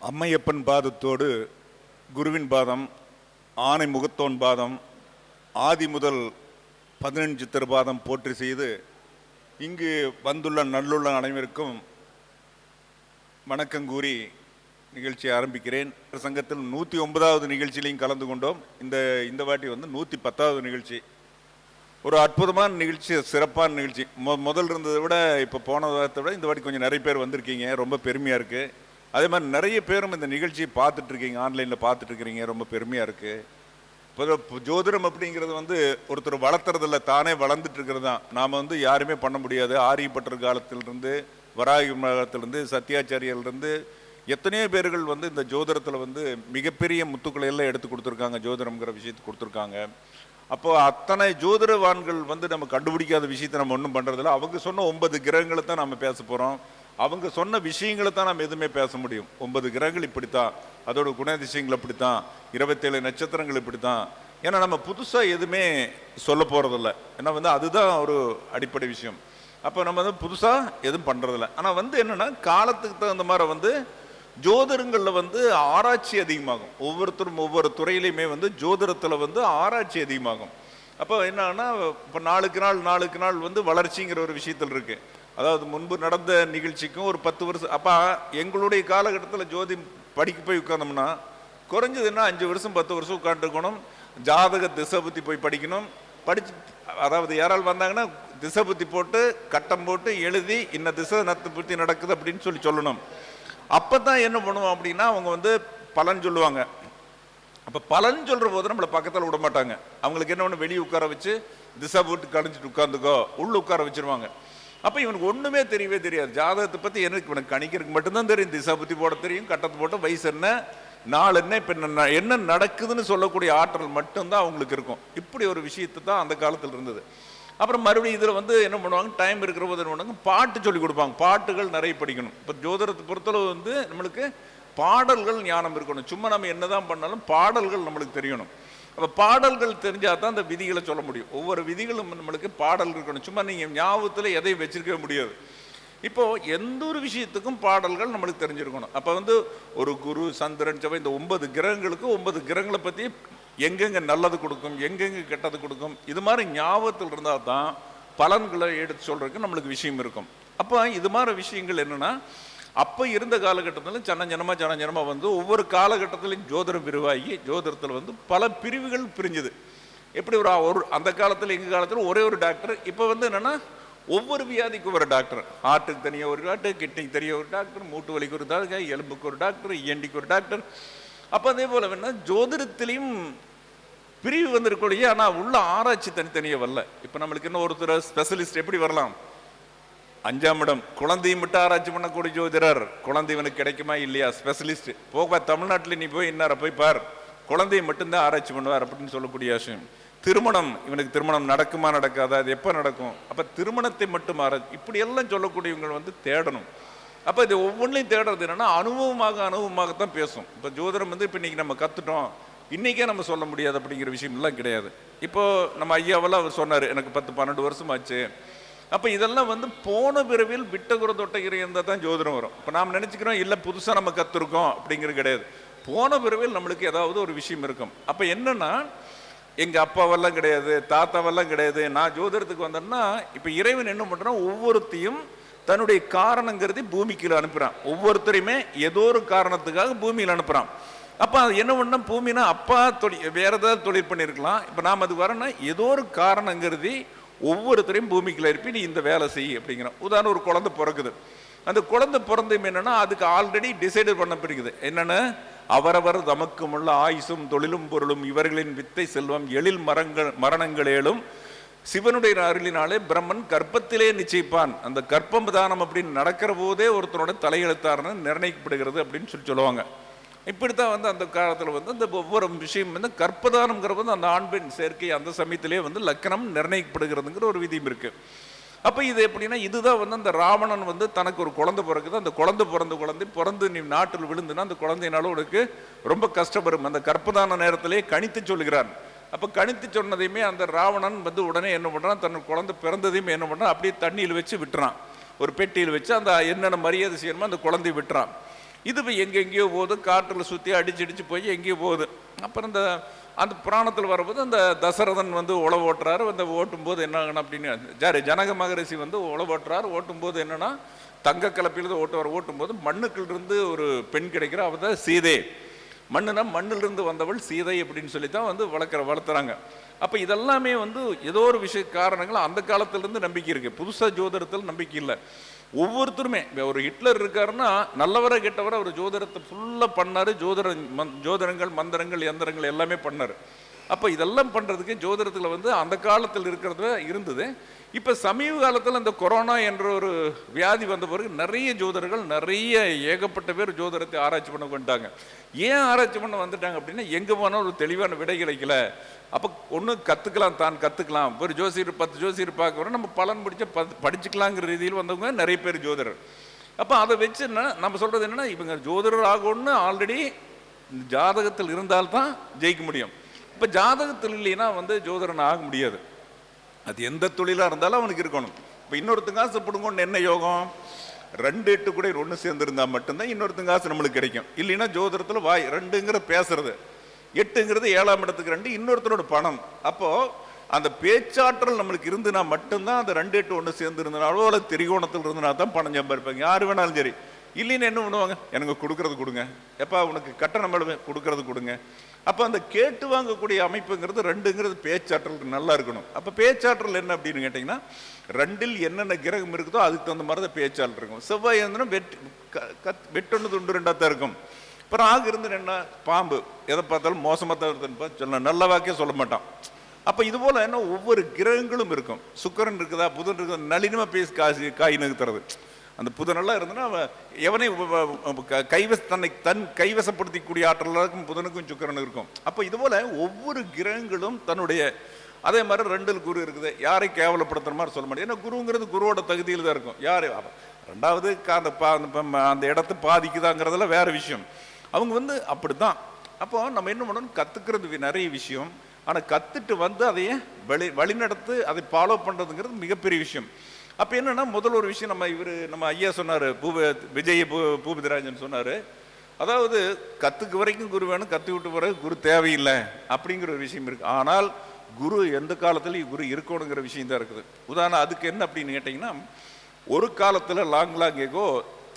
அம்மையப்பன் பாதத்தோடு குருவின் பாதம், ஆனை முகத்தோன் பாதம், ஆதி முதல் 15 திருபாதம் போற்றி செய்து இங்கு வந்துள்ள நல்லுள்ள அனைவருக்கும் வணக்கம் கூறி நிகழ்ச்சியை ஆரம்பிக்கிறேன். சங்கத்தில் 109வது நிகழ்ச்சியிலையும் கலந்து கொண்டோம். இந்த வாட்டி 110வது நிகழ்ச்சி. ஒரு அற்புதமான நிகழ்ச்சி, சிறப்பான நிகழ்ச்சி. முதல் இருந்ததை விட இப்போ போன வாரத்தை விட இந்த வாட்டி கொஞ்சம் நிறைய பேர் வந்திருக்கீங்க, ரொம்ப பெருமையாக இருக்குது. அதே மாதிரி நிறைய பேரும் இந்த நிகழ்ச்சியை பார்த்துட்ருக்கீங்க, ஆன்லைனில் பார்த்துட்ருக்கிறீங்க, ரொம்ப பெருமையாக இருக்குது. இப்போ ஜோதிடம் அப்படிங்கிறது ஒருத்தர் வளர்த்துறதில்ல, தானே வளர்ந்துட்டு இருக்கிறது தான். நாம் யாருமே பண்ண முடியாது. ஆரியப்பட்டர் காலத்திலிருந்து, வராகி காலத்திலிருந்து, சத்யாச்சாரியர்லேருந்து எத்தனையோ பேர்கள் இந்த ஜோதிடத்தில் மிகப்பெரிய முத்துக்களை எல்லாம் எடுத்து கொடுத்துருக்காங்க, ஜோதிடம்ங்கிற விஷயத்தை கொடுத்துருக்காங்க. அப்போது அத்தனை ஜோதிடவான்கள் நம்ம கண்டுபிடிக்காத விஷயத்தை நம்ம ஒன்றும் பண்ணுறதில்ல. அவங்க சொன்ன 9 கிரகங்களை தான் நம்ம பேச போகிறோம். அவங்க சொன்ன விஷயங்களை தான் நம்ம எதுவுமே பேச முடியும். 9 கிரகங்கள் இப்படித்தான், அதோட குணாதிசயங்கள் இப்படித்தான், 27 நட்சத்திரங்கள் இப்படித்தான். ஏன்னா நம்ம புதுசாக எதுவுமே சொல்ல போகிறதில்ல. ஏன்னா அதுதான் ஒரு அடிப்படை விஷயம். அப்போ நம்ம புதுசாக எதுவும் பண்ணுறதில்ல. ஆனால் என்னென்னா காலத்துக்கு தகுந்த மாதிரி ஜோதிடங்களில் ஆராய்ச்சி அதிகமாகும். ஒவ்வொருத்தரும் ஒவ்வொரு துறையிலையுமே ஜோதிடத்தில் ஆராய்ச்சி அதிகமாகும். அப்போ என்னன்னா இப்போ நாளுக்கு நாள் வளர்ச்சிங்கிற ஒரு விஷயத்தில் இருக்குது. அதாவது முன்பு நடந்த நிகழ்ச்சிக்கும் ஒரு 10 வருஷம். அப்போ எங்களுடைய காலகட்டத்தில் ஜோதி படிக்க போய் உட்கார்ந்தோம்னா குறைஞ்சதுன்னா 5 வருஷம் 10 வருஷம் உட்காந்துருக்கணும். ஜாதக திசை புத்தி போய் படிக்கணும். படிச்சு அதாவது யாரால் வந்தாங்கன்னா திசை புத்தி போட்டு கட்டம் போட்டு எழுதி இன்ன திசை புத்தி நடக்குது அப்படின்னு சொல்லணும். அப்போ தான் என்ன பண்ணுவோம் அப்படின்னா அவங்க பலன் சொல்லுவாங்க. அப்போ பலன் சொல்கிற போது நம்மளை பக்கத்தில் விட மாட்டாங்க. அவங்களுக்கு என்ன ஒன்று வெளியே உட்கார வச்சு திசை போட்டு கணிச்சிட்டு உட்காந்துக்கோ உள்ள உட்கார வச்சிருவாங்க. அப்போ இவனுக்கு ஒன்றுமே தெரியவே தெரியாது. ஜாதகத்தை பற்றி இவனுக்கு கணிக்கிறதுக்கு மட்டும்தான் தெரியும். திசை புத்தி போட தெரியும், கட்டத்தை போட்ட வயசு என்ன, நாள் என்ன, இப்போ என்ன நடக்குதுன்னு சொல்லக்கூடிய ஆற்றல் மட்டும்தான் அவங்களுக்கு இருக்கும். இப்படி ஒரு விஷயத்தை தான் அந்த காலத்தில் இருந்தது. அப்புறம் மறுபடியும் இதில் என்ன பண்ணுவாங்க, டைம் இருக்கிற போது என்ன பண்ணுவாங்க, பாட்டு சொல்லி கொடுப்பாங்க. பாட்டுகள் நிறைய படிக்கணும். இப்போ ஜோதிடத்தை பொறுத்தளவு நம்மளுக்கு பாடல்கள் ஞானம் இருக்கணும். சும்மா நம்ம என்னதான் பண்ணாலும் பாடல்கள் நம்மளுக்கு தெரியணும். அப்போ பாடல்கள் தெரிஞ்சால் தான் அந்த விதிகளை சொல்ல முடியும். ஒவ்வொரு விதிகளும் நம்மளுக்கு பாடல் இருக்கணும். சும்மா நீங்கள் ஞாபகத்தில் எதையும் வச்சிருக்கவே முடியாது. இப்போது எந்த ஒரு விஷயத்துக்கும் பாடல்கள் நம்மளுக்கு தெரிஞ்சிருக்கணும். அப்போ ஒரு குரு, சந்திரன், செவ்வாய், இந்த 9 கிரகங்களுக்கு 9 கிரகங்களை பற்றி எங்கெங்கே நல்லது கொடுக்கும், எங்கெங்கே கெட்டது கொடுக்கும், இது மாதிரி ஞாபகத்தில் இருந்தால் தான் பலன்களை எடுத்து சொல்கிறதுக்கு நம்மளுக்கு விஷயம் இருக்கும். அப்போ இது மாதிரி விஷயங்கள் என்னென்னா அப்போ இருந்த காலகட்டத்தில் ஜனஜனமாக ஒவ்வொரு காலகட்டத்திலையும் ஜோதிடம் விரிவாகி ஜோதிடத்தில் பல பிரிவுகள் பிரிஞ்சுது. எப்படி ஒரு அந்த காலத்தில் எங்கள் காலத்தில் ஒரே ஒரு டாக்டர். இப்போ என்னென்னா ஒவ்வொரு வியாதிக்கு ஒரு டாக்டர். ஹார்ட்டுக்கு தனியாக ஒரு டாக்டர், கிட்னிக்கு தனியாக ஒரு டாக்டர், மூட்டு வலிக்கு ஒரு டாக்டர், எலும்புக்கு ஒரு டாக்டர், இஎன்டிக்கு ஒரு டாக்டர். அப்போ அதே போல் ஜோதிடத்திலையும் பிரிவு வந்திருக்கொழிய ஆனால் உள்ள ஆராய்ச்சி தனித்தனியாக வரல. இப்போ நம்மளுக்கு இன்னும் ஒருத்தர் ஸ்பெஷலிஸ்ட் எப்படி வரலாம், 5ஆம் இடம் குழந்தையும் மட்டும் ஆராய்ச்சி பண்ணக்கூடிய ஜோதிடர். குழந்தை இவனுக்கு கிடைக்குமா இல்லையா, ஸ்பெஷலிஸ்ட். போக தமிழ்நாட்டில் நீ போய் இன்னார போய் பார், குழந்தையை மட்டும்தான் ஆராய்ச்சி பண்ணுவார் அப்படின்னு சொல்லக்கூடிய விஷயம். திருமணம், இவனுக்கு திருமணம் நடக்குமா நடக்காதா, அது எப்போ நடக்கும், அப்போ திருமணத்தை மட்டும் ஆராய்ச்சி, இப்படி எல்லாம் சொல்லக்கூடியவங்க தேடணும். அப்போ இது ஒவ்வொன்றையும் தேடுறது என்னென்னா அனுபவமாகத்தான் பேசும். இப்போ ஜோதிடம் இப்போ இன்றைக்கி நம்ம கற்றுட்டோம், இன்றைக்கே நம்ம சொல்ல முடியாது அப்படிங்கிற விஷயம்லாம் கிடையாது. இப்போது நம்ம ஐயாவெல்லாம் அவர் சொன்னார், எனக்கு 10-12 வருஷம் ஆச்சு. அப்போ இதெல்லாம் போன பிறவில் விட்டகுற தொட்டகிற இருந்தால் தான் ஜோதிடம் வரும். இப்போ நாம் நினச்சிக்கிறோம் இல்லை புதுசாக நம்ம கற்றுருக்கோம் அப்படிங்கிறது கிடையாது. போன பிறவில் நம்மளுக்கு ஏதாவது ஒரு விஷயம் இருக்கும். அப்போ என்னென்னா எங்கள் அப்பாவெல்லாம் கிடையாது, தாத்தாவெல்லாம் கிடையாது, நான் ஜோதிடத்துக்கு வந்தேன்னா இப்போ இறைவன் என்ன பண்ணுறான், ஒவ்வொருத்தையும் தன்னுடைய காரணங்கிறதை பூமிக்கு அனுப்புகிறான். ஒவ்வொருத்தரையுமே ஏதோ ஒரு காரணத்துக்காக பூமியில் அனுப்புகிறான். அப்போ அது என்ன பண்ண, பூமினா அப்பா வேறு ஏதாவது தொழில் பண்ணியிருக்கலாம். இப்போ நாம் அதுக்கு வரேன்னா ஏதோ ஒரு காரணங்கிறதி ஒவ்வொருத்தரையும் பூமிக்குள்ள இருப்பி நீ இந்த வேலை செய் அப்படிங்கிறோம். உதாரணம், ஒரு குழந்தை பிறக்குது. அந்த குழந்தை பிறந்தையும் என்னென்னா அதுக்கு ஆல்ரெடி டிசைடு பண்ணப்பட்டிருக்குது. என்னென்னு, அவரவர் தமக்குமுள்ள ஆயுசும் தொழிலும் பொருளும் இவர்களின் வித்தை செல்வம் எழில் மரணங்களேலும் சிவனுடைய அருளினாலே பிரம்மன் கர்ப்பத்திலே நிச்சயிப்பான். அந்த கர்ப்பம் தானம் அப்படின்னு நடக்கிற போதே ஒருத்தனோட தலையெழுத்தாருன்னு நிர்ணயிக்கப்படுகிறது அப்படின்னு சொல்லுவாங்க. இப்படித்தான் அந்த காலத்தில் அந்த ஒவ்வொரு விஷயம் கற்பதானம்ங்கிற அந்த ஆண் பெண் சேர்க்கை அந்த சமயத்திலே லக்கணம் நிர்ணயிக்கப்படுகிறதுங்கிற ஒரு விதியும் இருக்குது. அப்போ இது எப்படின்னா இதுதான் அந்த ராவணன் தனக்கு ஒரு குழந்தை பிறகுது. அந்த குழந்தை பிறந்து நீ நாட்டில் விழுந்துன்னா அந்த குழந்தையினால உனக்கு ரொம்ப கஷ்டப்படும். அந்த கற்பதான நேரத்திலே கணித்து சொல்லுகிறான். அப்போ கணித்து சொன்னதையுமே அந்த ராவணன் உடனே என்ன பண்ணுறான், தன் குழந்தை பிறந்ததையுமே என்ன பண்ணுறான், அப்படியே தண்ணியில் வச்சு விட்டுறான். ஒரு பெட்டியில் வச்சு அந்த என்னென்ன மரியாதை செய்யணுமோ அந்த குழந்தைய விட்டுறான். இது இப்போ எங்கெங்கேயோ போகுது, காற்றில் சுற்றி அடிச்சு போய் எங்கேயோ போகுது. அப்புறம் அந்த புராணத்தில் வரும்போது அந்த தசரதன் வந்து உழவு ஓட்டுறாரு. அந்த ஓட்டும்போது என்ன ஆகணும் அப்படின்னு ஜனக மகரிஷி வந்து உழவு ஓட்டுறாரு. ஓட்டும்போது என்னன்னா தங்க கலப்பில் ஓட்டுவார். ஓட்டும்போது மண்ணுக்குள்ளிருந்து ஒரு பெண் கிடைக்கிற அவ தான் சீதை. மண்ணுனா மண்ணிலிருந்து வந்தவள் சீதை அப்படின்னு சொல்லி தான் வந்து வளர்த்துறாங்க. அப்போ இதெல்லாமே வந்து ஏதோ ஒரு விஷய காரணங்கள் அந்த காலத்திலேருந்து நம்பிக்கை இருக்குது. புதுசாக ஜோதிடத்தில் நம்பிக்கை இல்லை. ஒவ்வொருத்தருமே ஒரு ஹிட்லர் இருக்காருன்னா நல்லவரை கெட்டவரை அவர் ஜோதிடத்தை ஃபுல்லாக பண்ணார். ஜோதிடங்கள் மந்திரங்கள் யந்திரங்கள் எல்லாமே பண்ணார். அப்போ இதெல்லாம் பண்ணுறதுக்கு ஜோதிடத்தில் வந்து அந்த காலத்தில் இருக்கிறது இருந்தது. இப்போ சமீப காலத்தில் இந்த கொரோனா என்ற ஒரு வியாதி வந்த பிறகு நிறைய ஜோதிடர்கள் ஏகப்பட்ட பேர் ஜோதிடத்தை ஆராய்ச்சி பண்ண வந்துட்டாங்க. ஏன் ஆராய்ச்சி பண்ண வந்துட்டாங்க அப்படின்னா எங்கே போனால் ஒரு தெளிவான விடை கிடைக்கல. அப்போ ஒன்று கற்றுக்கலாம். ஒரு ஜோசியர் 10 ஜோசியர் பார்க்குறோம், நம்ம பலன் படிச்சுக்கலாங்கிற ரீதியில் வந்தவங்க நிறைய பேர் ஜோதிடர். அப்போ அதை வச்சு நம்ம சொல்கிறது என்னென்னா, இவங்க ஜோதிடர் ஆகணும்னு ஆல்ரெடி ஜாதகத்தில் இருந்தால்தான் ஜெயிக்க முடியும். இப்போ ஜாதகத்தில் இல்லைன்னா வந்து ஜோதிடன் ஆக முடியாது. அது எந்த தொழிலாக இருந்தாலும் அவனுக்கு இருக்கணும். இப்போ இன்னொருத்தங்க காசு பிடுங்கன்னு என்ன யோகம்? 2 8 கூட ஒன்று சேர்ந்துருந்தா மட்டும்தான் இன்னொருத்தங்க காசு நம்மளுக்கு கிடைக்கும். இல்லைன்னா ஜோதிடத்தில் 2ங்கிறது பேசுறது, 8ங்கிறது 7ஆம் இடத்துக்கு 2 இன்னொருத்தரோட பணம். அப்போது அந்த பேச்சாற்றல் நம்மளுக்கு இருந்துனா மட்டும்தான் அந்த 2 8 ஒன்று சேர்ந்து இருந்தனாலோ அல்லது திரிகோணத்தில் இருந்தனா தான் பணம் சம்பாதிப்பாங்க. யார் வேணாலும் சரி. இல்லைன்னு என்ன பண்ணுவாங்க? எனக்கு கொடுக்கறது கொடுங்க, எப்பா உனக்கு கட்டணம் கொடுக்கறது கொடுங்க. அப்போ அந்த கேட்டு வாங்கக்கூடிய அமைப்புங்கிறது 2ங்கிறது பேச்சாற்றல் நல்லா இருக்கணும். அப்போ பேச்சாற்றல் என்ன அப்படின்னு கேட்டிங்கன்னா, 2ல் என்னென்ன கிரகம் இருக்குதோ அதுக்கு தகுந்த மாதிரி தான் பேச்சாற்றல் இருக்கும். செவ்வாய் வந்து வெட்டொன்று துண்டு 2ஆக தான் இருக்கும். அப்புறம் ஆக இருந்து என்ன பாம்பு, எதை பார்த்தாலும் மோசமாக தான் இருக்குதுன்னு சொல்ல நல்ல வாக்கே சொல்ல மாட்டான். அப்போ இது போல் என்ன ஒவ்வொரு கிரகங்களும் இருக்கும். சுக்கரன் இருக்குதா, புதன் இருக்குதா, நளினமாக பேசி காய் நகுத்துறது. அந்த புதனெல்லாம் இருந்ததுன்னா எவனை தன் கைவசப்படுத்திக்கூடிய ஆற்றலாக்கும் புதனுக்கும் சுக்கரனுக்கும் இருக்கும். அப்போ இது போல ஒவ்வொரு கிரகங்களும் தன்னுடைய அதே மாதிரி 2ல் குரு இருக்குது. யாரை கேவலப்படுத்துற மாதிரி சொல்ல முடியாது. ஏன்னா குருங்கிறது குருவோட தகுதியில் தான் இருக்கும். யார் 2வது அந்த இடத்து பாதிக்குதாங்கிறதுல வேற விஷயம். அவங்க வந்து அப்படித்தான். அப்போ நம்ம என்ன பண்ணணும்? கத்துக்கிறது நிறைய விஷயம். ஆனால் கத்துட்டு வந்து அதையே வழிநடத்து அதை ஃபாலோ பண்ணுறதுங்கிறது மிகப்பெரிய விஷயம். அப்போ என்னன்னா முதல் ஒரு விஷயம் நம்ம ஐயா சொன்னார், விஜய் பூபதிராஜன் சொன்னார். அதாவது கத்துக்கு வரைக்கும் குரு வேணும், கத்து விட்டு பிறகு குரு தேவையில்லை அப்படிங்கிற ஒரு விஷயம் இருக்கு. ஆனால் குரு எந்த காலத்துலையும் குரு இருக்கணுங்கிற விஷயம் தான் இருக்குது. உதாரணம் அதுக்கு என்ன அப்படின்னு கேட்டிங்கன்னா, ஒரு காலத்தில் லாங் ஏகோ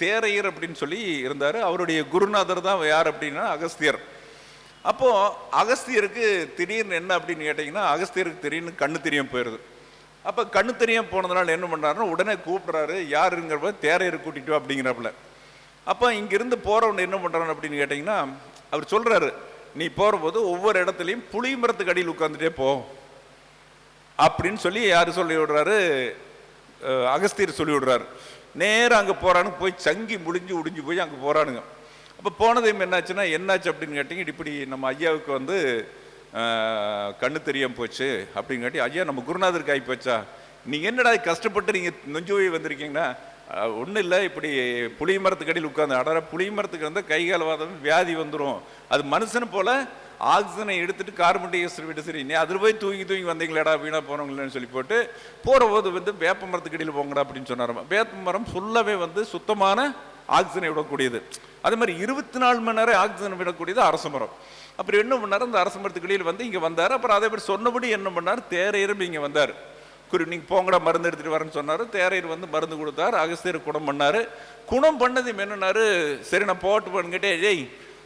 தேரையர் அப்படின்னு சொல்லி இருந்தார். அவருடைய குருநாதர் தான் யார் அப்படின்னா அகஸ்தியர். அப்போ அகஸ்தியருக்கு திடீர்னு என்ன அப்படின்னு கேட்டிங்கன்னா, அகஸ்தியருக்கு திடீர்னு கண்ணு தெரியாம போயிடுது. அப்போ கண்ணு தெரியாம போனதுனால என்ன பண்ணுறாருன்னா உடனே கூப்பிட்றாரு, யாருங்கிறப்ப தேரையர் கூட்டிட்டு அப்படிங்கிறப்பல. அப்போ இங்கிருந்து போகிறவன் என்ன பண்ணுறாரு அப்படின்னு கேட்டிங்கன்னா, அவர் சொல்கிறாரு, நீ போகிறபோது ஒவ்வொரு இடத்துலையும் புளி மரத்துக்கு அடியில் உட்காந்துட்டே போ அப்படின்னு சொல்லி யார் சொல்லி விடுறாரு? அகஸ்தியர் சொல்லி விடுறாரு. நேராக அங்கே போகிறானு போய் சங்கி உடிஞ்சு போய் அங்கே போகிறானுங்க. அப்போ போனதையும் என்னாச்சு அப்படின்னு கேட்டிங்க, இப்படி நம்ம ஐயாவுக்கு வந்து கண்ணு தெரியாமல் போச்சு அப்படிங்காட்டி, ஐயா நம்ம குருநாதருக்கு ஆகி போச்சா, நீங்கள் என்னடா கஷ்டப்பட்டு நீங்கள் நொஞ்சு போய் வந்திருக்கீங்கன்னா, ஒன்றும் இல்லை, இப்படி புளிய மரத்துக்கு அடியில் உட்காந்து அடற புளிய மரத்துக்கு வந்து கைகாலவாதம் வியாதி வந்துடும். அது மனுஷனை போல் ஆக்சிஜனை எடுத்துட்டு கார்பன் டை ஆக்சைடு விட்டு சரி, நீ அதில் போய் தூங்கி வந்தீங்களாடா வீணாக போனவங்களேன்னு சொல்லி போட்டு போகிற போது வந்து வேப்ப மரத்துக்கு அடியில் போங்கடா அப்படின்னு சொன்னார். வேப்ப மரம் ஃபுல்லாகவே வந்து சுத்தமான ஆக்சிஜனை விடக்கூடியது. அதே மாதிரி 24 மணி நேரம் ஆக்சிஜன் விடக்கூடியது அரச மரம். அப்புறம் என்ன பண்ணார்? அந்த அரச மரத்துக்கு அடியில் வந்து இங்கே வந்தார். அப்புறம் அதே மாதிரி சொன்னபடி என்ன பண்ணார்? தேரையரும் இங்கே வந்தார். நீங்கள் போங்கடா மருந்து எடுத்துகிட்டு வரேன்னு சொன்னார். தேரையர் வந்து மருந்து கொடுத்தார். அகஸ்தியர் குணம் பண்ணார். குணம் பண்ணது என்னன்னாரு, சரி நான் போட்டு பண்ணிக்கிட்டே, ஏய்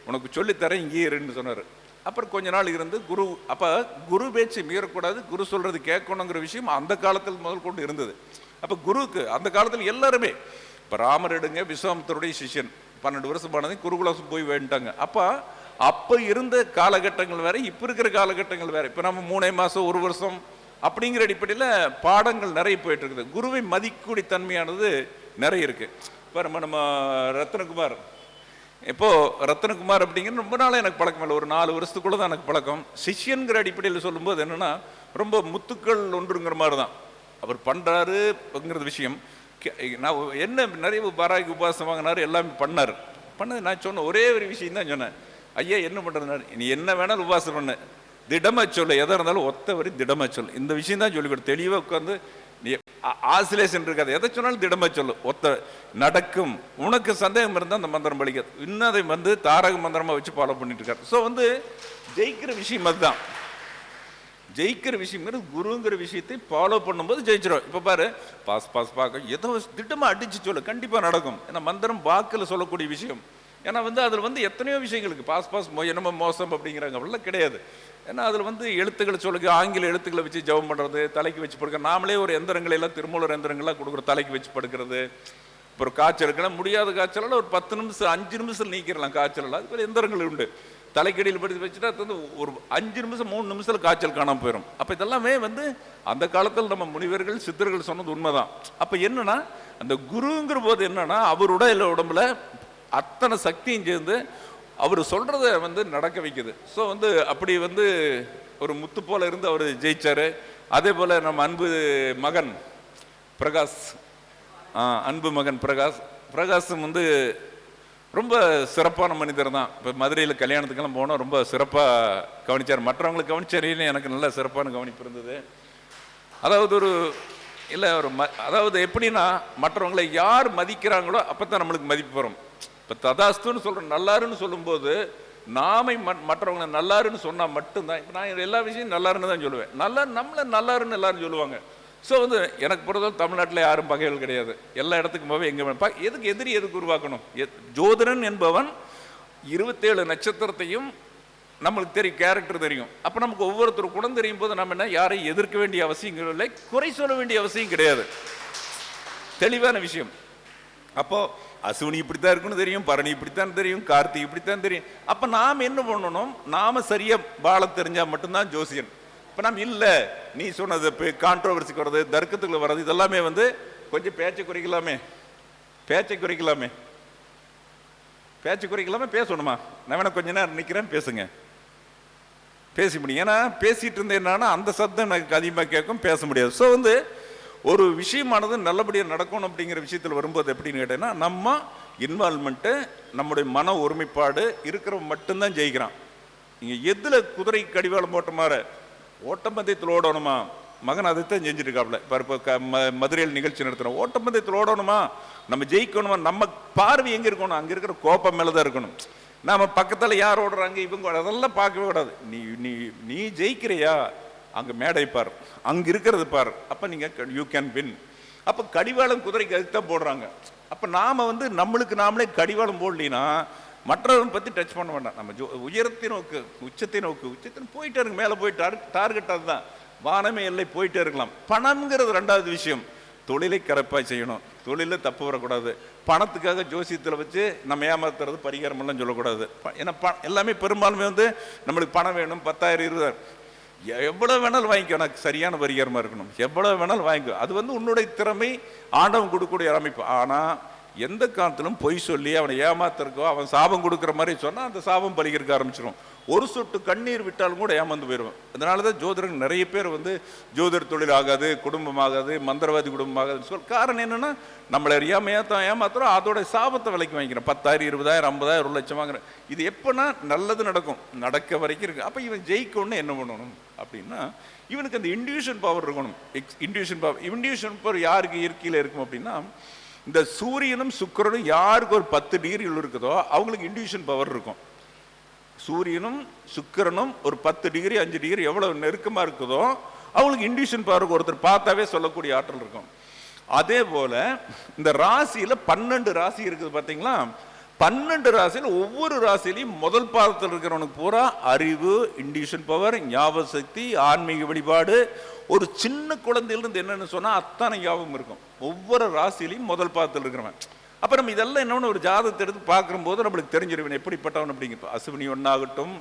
உனக்கு சொல்லித்தரேன் இங்கே இருன்னு சொன்னார். அப்புறம் கொஞ்ச நாள் இருந்து குரு, அப்போ குரு பேச்சு மீறக்கூடாது, குரு சொல்கிறது கேட்கணுங்கிற விஷயம் அந்த காலத்தில் முதல் கொண்டு இருந்தது. அப்போ குருவுக்கு அந்த காலத்தில் எல்லாருமே, இப்போ ராமர் எடுங்க, விஸ்வாமித்தருடைய சிஷ்யன் 12 வருஷம் ஆனது குருகுலம் போய் வேண்டாங்க. அப்போ இருந்த காலகட்டங்கள் வேற, இப்போ இருக்கிற காலகட்டங்கள் வேற. இப்போ நம்ம 3 மாதம் 1 வருஷம் அப்படிங்கிற அடிப்படையில் பாடங்கள் நிறைய போயிட்டு இருக்குது. குருவை மதிக்கக்கூடிய தன்மையானது நிறைய இருக்கு. இப்போ நம்ம ரத்னகுமார், ரத்னகுமார் அப்படிங்கிற ரொம்ப நாளாக எனக்கு பழக்கம் இல்லை, ஒரு 4 வருஷத்துக்குள்ள தான் எனக்கு பழக்கம். சிஷ்யன்கிற அடிப்படையில் சொல்லும்போது என்னன்னா, ரொம்ப முத்துக்கள் ஒன்றுங்கிற மாதிரி தான் அவர் பண்றாருங்கிற விஷயம். நான் என்ன நிறைய பாராய்க்கு உபாசம் வாங்கினாரு, எல்லாமே பண்ணது. நான் சொன்ன ஒரே ஒரு விஷயம் தான் சொன்னேன், ஐயா என்ன பண்ணுறதுனாரு, நீ என்ன வேணாலும் உபாசம் பண்ண, திடமாக சொல்ல, எதாக இருந்தாலும் ஒத்த வரி திடமாக சொல்ல, இந்த விஷயம் தான் சொல்லி கொடுத்து தெளிவாக உட்காந்து ஆசிலேஷன் இருக்காது. எதை சொன்னாலும் திடமா சொல்லு. நடக்கும். உனக்கு சந்தேகம் இருந்தால் அந்த மந்திரம் பலிக்காது. இன்னும் அதை வந்து தாரக மந்திரமா வச்சு ஃபாலோ பண்ணிட்டு இருக்காரு. ஸோ வந்து ஜெயிக்கிற விஷயம் அதுதான். ஜெயிக்கிற விஷயங்கிறது குருங்கிற விஷயத்தை ஃபாலோ பண்ணும்போது ஜெயிச்சிடும். இப்போ பாரு, பாஸ் பாஸ் பார்க்க ஏதோ திட்டமாக அடிச்சு சொல்லு, கண்டிப்பாக நடக்கும். ஏன்னா மந்திரம் வாக்கில் சொல்லக்கூடிய விஷயம். ஏன்னா வந்து அதில் வந்து எத்தனையோ விஷயங்களுக்கு பாஸ் பாஸ் என்னமோ மோசம் அப்படிங்கிறாங்க, அப்படிலாம் கிடையாது. ஏன்னா அதில் வந்து எழுத்துக்களை சொல்லுங்க, ஆங்கில எழுத்துக்களை வச்சு ஜெபம் பண்ணுறது, தலைக்கு வச்சு படுக்க, நாமளே ஒரு எந்திரங்களை எல்லாம் திருமூலர் எந்திரங்கள்லாம் கொடுக்குற, தலைக்கு வச்சு படுக்கிறது. இப்போ ஒரு காய்ச்சலுக்குன்னா முடியாத காய்ச்சலால் ஒரு 10 நிமிஷம் 5 நிமிஷம் நீக்கிடலாம் காய்ச்சல். அதுக்கு எந்திரங்கள் உண்டு. தலைக்கடியில் படுத்து வச்சுட்டா அது வந்து ஒரு 5 நிமிஷம் 3 நிமிஷத்தில் காய்ச்சல் காணாமல் போயிடும். அப்போ இதெல்லாமே வந்து அந்த காலத்தில் நம்ம முனிவர்கள் சித்தர்கள் சொன்னது உண்மைதான். அப்போ என்னன்னா அந்த குருங்கிற போது என்னன்னா அவருடைய உடம்புல அத்தனை சக்தியும் சேர்ந்து அவர் சொல்றத வந்து நடக்க வைக்குது. ஸோ வந்து அப்படி வந்து ஒரு முத்து போல இருந்து அவர் ஜெயிச்சாரு. அதே போல நம்ம அன்பு மகன் பிரகாஷ், அன்பு மகன் பிரகாஷும் வந்து ரொம்ப சிறப்பான மனிதர் தான். இப்போ மதுரையில் கல்யாணத்துக்கெல்லாம் போனோம், ரொம்ப சிறப்பாக கவனிச்சார். மற்றவங்களுக்கு கவனிச்சாரின்னு எனக்கு நல்ல சிறப்பான கவனிப்பு இருந்தது. அதாவது ஒரு இல்லை ஒரு அதாவது எப்படின்னா மற்றவங்களை யார் மதிக்கிறாங்களோ அப்போ தான் நம்மளுக்கு மதிப்பு வரும். இப்போ ததாஸ்துன்னு சொல்கிறோம், நல்லாருன்னு சொல்லும்போது நாமை மற்றவங்களை நல்லாருன்னு சொன்னால் மட்டும்தான். இப்போ நான் எல்லா விஷயம் நல்லாருன்னு தான் சொல்லுவேன். நம்மளை நல்லாருன்னு எல்லாரும் சொல்லுவாங்க. ஸோ வந்து எனக்கு பொறுத்தவரை தமிழ்நாட்டில் யாரும் பகைகள் கிடையாது. எல்லா இடத்துக்கும் போவே எங்கே எதுக்கு எதிரி எதுக்கு உருவாக்கணும்? ஜோதிடன் என்பவன் 27 நட்சத்திரத்தையும் நம்மளுக்கு தெரியும், கேரக்டர் தெரியும். அப்போ நமக்கு ஒவ்வொருத்தர் குணம் தெரியும் போது நம்ம என்ன யாரையும் எதிர்க்க வேண்டிய அவசியம் இல்லை, குறை சொல்ல வேண்டிய அவசியம் கிடையாது. தெளிவான விஷயம். அப்போ அசுவினி இப்படித்தான் இருக்குன்னு தெரியும், பரணி இப்படித்தான் தெரியும், கார்த்திகை இப்படித்தான் தெரியும். அப்போ நாம் என்ன பண்ணணும்? நாம சரியா வாழ தெரிஞ்சா மட்டும்தான் ஜோசியன். இப்போ நாம் இல்லை நீ சொன்னது இப்போ கான்ட்ரோவர்சிக்கு வர்றது, தர்க்கத்துக்குள்ள வர்றது, இதெல்லாமே வந்து கொஞ்சம் பேச்சை குறைக்கலாமே, பேசணுமா? நான் வேணா கொஞ்ச நேரம் நிற்கிறேன், பேசுங்க, பேசி முடியும். ஏன்னா பேசிட்டு இருந்தேன்னா அந்த சத்தம் எனக்கு அதிகமாக கேட்கும், பேச முடியாது. ஸோ வந்து ஒரு விஷயமானது நல்லபடியாக நடக்கணும் அப்படிங்கிற விஷயத்தில் வரும்போது எப்படின்னு கேட்டேன்னா நம்ம இன்வால்மெண்ட்டு, நம்முடைய மன ஒருமைப்பாடு இருக்கிறவங்க மட்டும்தான் ஜெயிக்கிறான். இங்கே எதில் குதிரை கடிவாளம் போட்ட மாதிரி ஓட்டப்பந்தயத்தில் ஓடணுமா? மகன் அதைத்தான் செஞ்சுட்டு இருக்காப்புல. இப்போ மதுரையில் நிகழ்ச்சி நடத்துகிறோம், ஓட்டப்பந்தயத்தில் ஓடணுமா, நம்ம ஜெயிக்கணுமா, நம்ம பார்வை எங்கே இருக்கணும்? அங்கே இருக்கிற கோப்பம் மேலே தான் இருக்கணும். நாம் பக்கத்தில் யார் ஓடுறாங்க இவங்க அதெல்லாம் பார்க்கவே கூடாது. நீ ஜெயிக்கிறியா? அங்கே மேடை பார், அங்கே இருக்கிறது பார், அப்போ நீங்கள் யூ கேன் வின். அப்போ கடிவாளம் குதிரைக்கு அதுக்கு தான் போடுறாங்க. அப்போ நாம் வந்து நம்மளுக்கு நாமளே கடிவாளம் போடலினா மற்றவன் பற்றி டச் பண்ண வேண்டாம். நம்ம உயரத்தை நோக்கு, உச்சத்தை நோக்கு, போயிட்டே இருக்கு, மேலே போய் டார்கெட் அதுதான், வானமே எல்லை, போயிட்டே இருக்கலாம். பணம்ங்கிறது 2வது விஷயம். தொழிலை கரெக்டாக செய்யணும், தொழிலில் தப்பு வரக்கூடாது. பணத்துக்காக ஜோசியத்தில் வச்சு நம்ம ஏமாத்துறது பரிகாரமெல்லாம் சொல்லக்கூடாது. ஏன்னா எல்லாமே பெரும்பாலுமே வந்து நம்மளுக்கு பணம் வேணும், 10,000 20,000 எவ்வளோ வேணாலும் வாங்கிக்கோ, எனக்கு சரியான பரிகாரமாக இருக்கணும், எவ்வளோ வேணாலும் வாங்கிக்கோ. அது வந்து உன்னுடைய திறமை, ஆண்டவன் கொடுக்கக்கூடிய அமைப்பு. ஆனால் எந்த காலத்திலும் பொய் சொல்லி அவனை ஏமாத்திருக்கோ, அவன் சாபம் கொடுக்குற மாதிரி சொன்னால் அந்த சாபம் பலிக்கிறக்க ஆரம்பிச்சிடும். ஒரு சொட்டு கண்ணீர் விட்டாலும் கூட ஏமாந்து போயிடுவோம். அதனால தான் ஜோதிடர்கள் நிறைய பேர் வந்து ஜோதிடர் தொழில் ஆகாது, குடும்பம் ஆகாது, மந்திரவாதி குடும்பம் ஆகாதுன்னு சொல். காரணம் என்னென்னா நம்மளை ஏமாத்துறோம், அதோட சாபத்தை விலைக்கு வாங்கிக்கிறோம். 10,000 20,000 50,000 1 லட்சம் வாங்குறேன். இது எப்போனா நல்லது நடக்கும், நடக்க வரைக்கும் இருக்கு. அப்போ இவன் ஜெயிக்கணும்னு என்ன பண்ணணும் அப்படின்னா இவனுக்கு அந்த இன்டியூஷன் பவர் இருக்கணும். இன்டியூஷன் பவர் யாருக்கு இயற்கையில் இருக்கும் அப்படின்னா இந்த சூரியனும் சுக்கிரனும் யாருக்கு ஒரு 10 டிகிரிகள் இருக்குதோ அவங்களுக்கு இன்டியூஷன் பவர் இருக்கும். சூரியனும் சுக்கிரனும் ஒரு 10 டிகிரி 5 டிகிரி எவ்வளவு நெருக்கமாக இருக்குதோ அவங்களுக்கு இன்டியூஷன் பவர் ஒருத்தர் பார்த்தாவே சொல்லக்கூடிய ஆற்றல் இருக்கும். அதே போல இந்த ராசியில் 12 ராசி இருக்குது பார்த்தீங்களா? 12 ராசியில் ஒவ்வொரு ராசியிலையும் முதல் பாதத்தில் இருக்கிறவனுக்கு பூரா அறிவு, இன்டியூஷன் பவர், ஞாபக சக்தி, ஆன்மீக வழிபாடு, ஒரு சின்ன குழந்தையிலிருந்து என்னென்னு சொன்னால் அத்தனை ஞாபகம் இருக்கும் ஒவ்வொரு ராசியிலையும் முதல் பாதத்தில் இருக்கிறவன். அப்போ நம்ம இதெல்லாம் என்னொன்று ஒரு ஜாதகத்தை எடுத்து பார்க்கும்போது நம்மளுக்கு தெரிஞ்சிருவேன் எப்படிப்பட்டவன் அப்படிங்கிற. அசுவினி 1 ஆகட்டும்,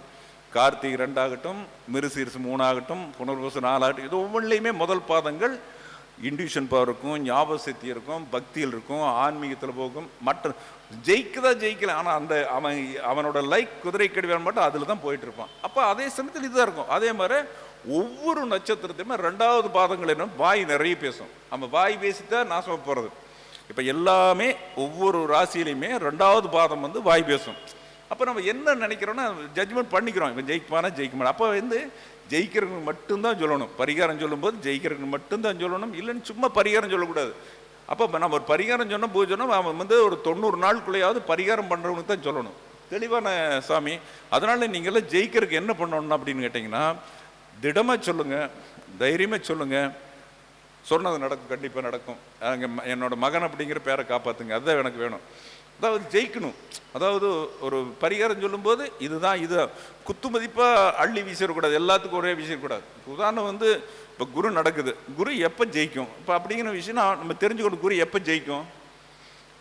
கார்த்திகை 2 ஆகட்டும், மிருசீரிசு 3 ஆகட்டும், புனர்வசு 4 ஆகட்டும், இது ஒவ்வொன்றிலையுமே முதல் பாதங்கள் இன்டியூஷன் பவர் இருக்கும், ஞாபக சக்தி இருக்கும், பக்தியில் இருக்கும், ஆன்மீகத்தில் போகும். மற்ற ஜெயிக்கல, ஆனால் அந்த அவனோட லைக் குதிரை கடிவாளம் மட்டும் அதில் தான் போயிட்டு இருப்பான். அப்போ அதே சமயத்தில் இதுதான் இருக்கும். அதே மாதிரி ஒவ்வொரு நட்சத்திரத்தையுமே 2வது பாதங்கள் என்ன வாய் நிறைய பேசும். நம்ம வாய் பேசித்தான் நாசமாக போகிறது. இப்போ எல்லாமே ஒவ்வொரு ராசியிலையுமே 2வது பாதம் வந்து வாய் பேசும். அப்போ நம்ம என்ன நினைக்கிறோன்னா ஜட்ஜ்மெண்ட் பண்ணிக்கிறோம், இவன் ஜெயிக்குமானா ஜெயிக்க மாட்டான். அப்போ வந்து ஜெயிக்கிறவங்க மட்டும்தான் சொல்லணும். பரிகாரம் சொல்லும்போது ஜெயிக்கிறவங்க மட்டும்தான் சொல்லணும், இல்லைன்னு சும்மா பரிகாரம் சொல்லக்கூடாது. அப்போ நம்ம ஒரு பரிகாரம் சொன்னால் பூஜை சொன்னால் அவன் வந்து ஒரு 90 நாளுக்குள்ளேயாவது பரிகாரம் பண்ணுறவனுக்கு தான் சொல்லணும். தெளிவான சாமி. அதனால நீங்கள்லாம் ஜெயிக்கிறதுக்கு என்ன பண்ணணும் அப்படின்னு கேட்டிங்கன்னா, திடமாக சொல்லுங்கள், தைரியமாக சொல்லுங்கள், சொன்னது நடக்கும், கண்டிப்பாக நடக்கும். என்னோட மகன் அப்படிங்கிற பேரை காப்பாற்றுங்க, அதுதான் எனக்கு வேணும். அதாவது ஜெயிக்கணும். அதாவது ஒரு பரிகாரம் சொல்லும்போது இதுதான் குத்து மதிப்பாக அள்ளி வீசிடக்கூடாது, எல்லாத்துக்கும் ஒரே வீசிடக்கூடாது. உதாரணம் வந்து இப்போ குரு நடக்குது, குரு எப்போ ஜெயிக்கும் இப்போ அப்படிங்கிற விஷயம் நம்ம தெரிஞ்சுக்கணும். குரு எப்போ ஜெயிக்கும்?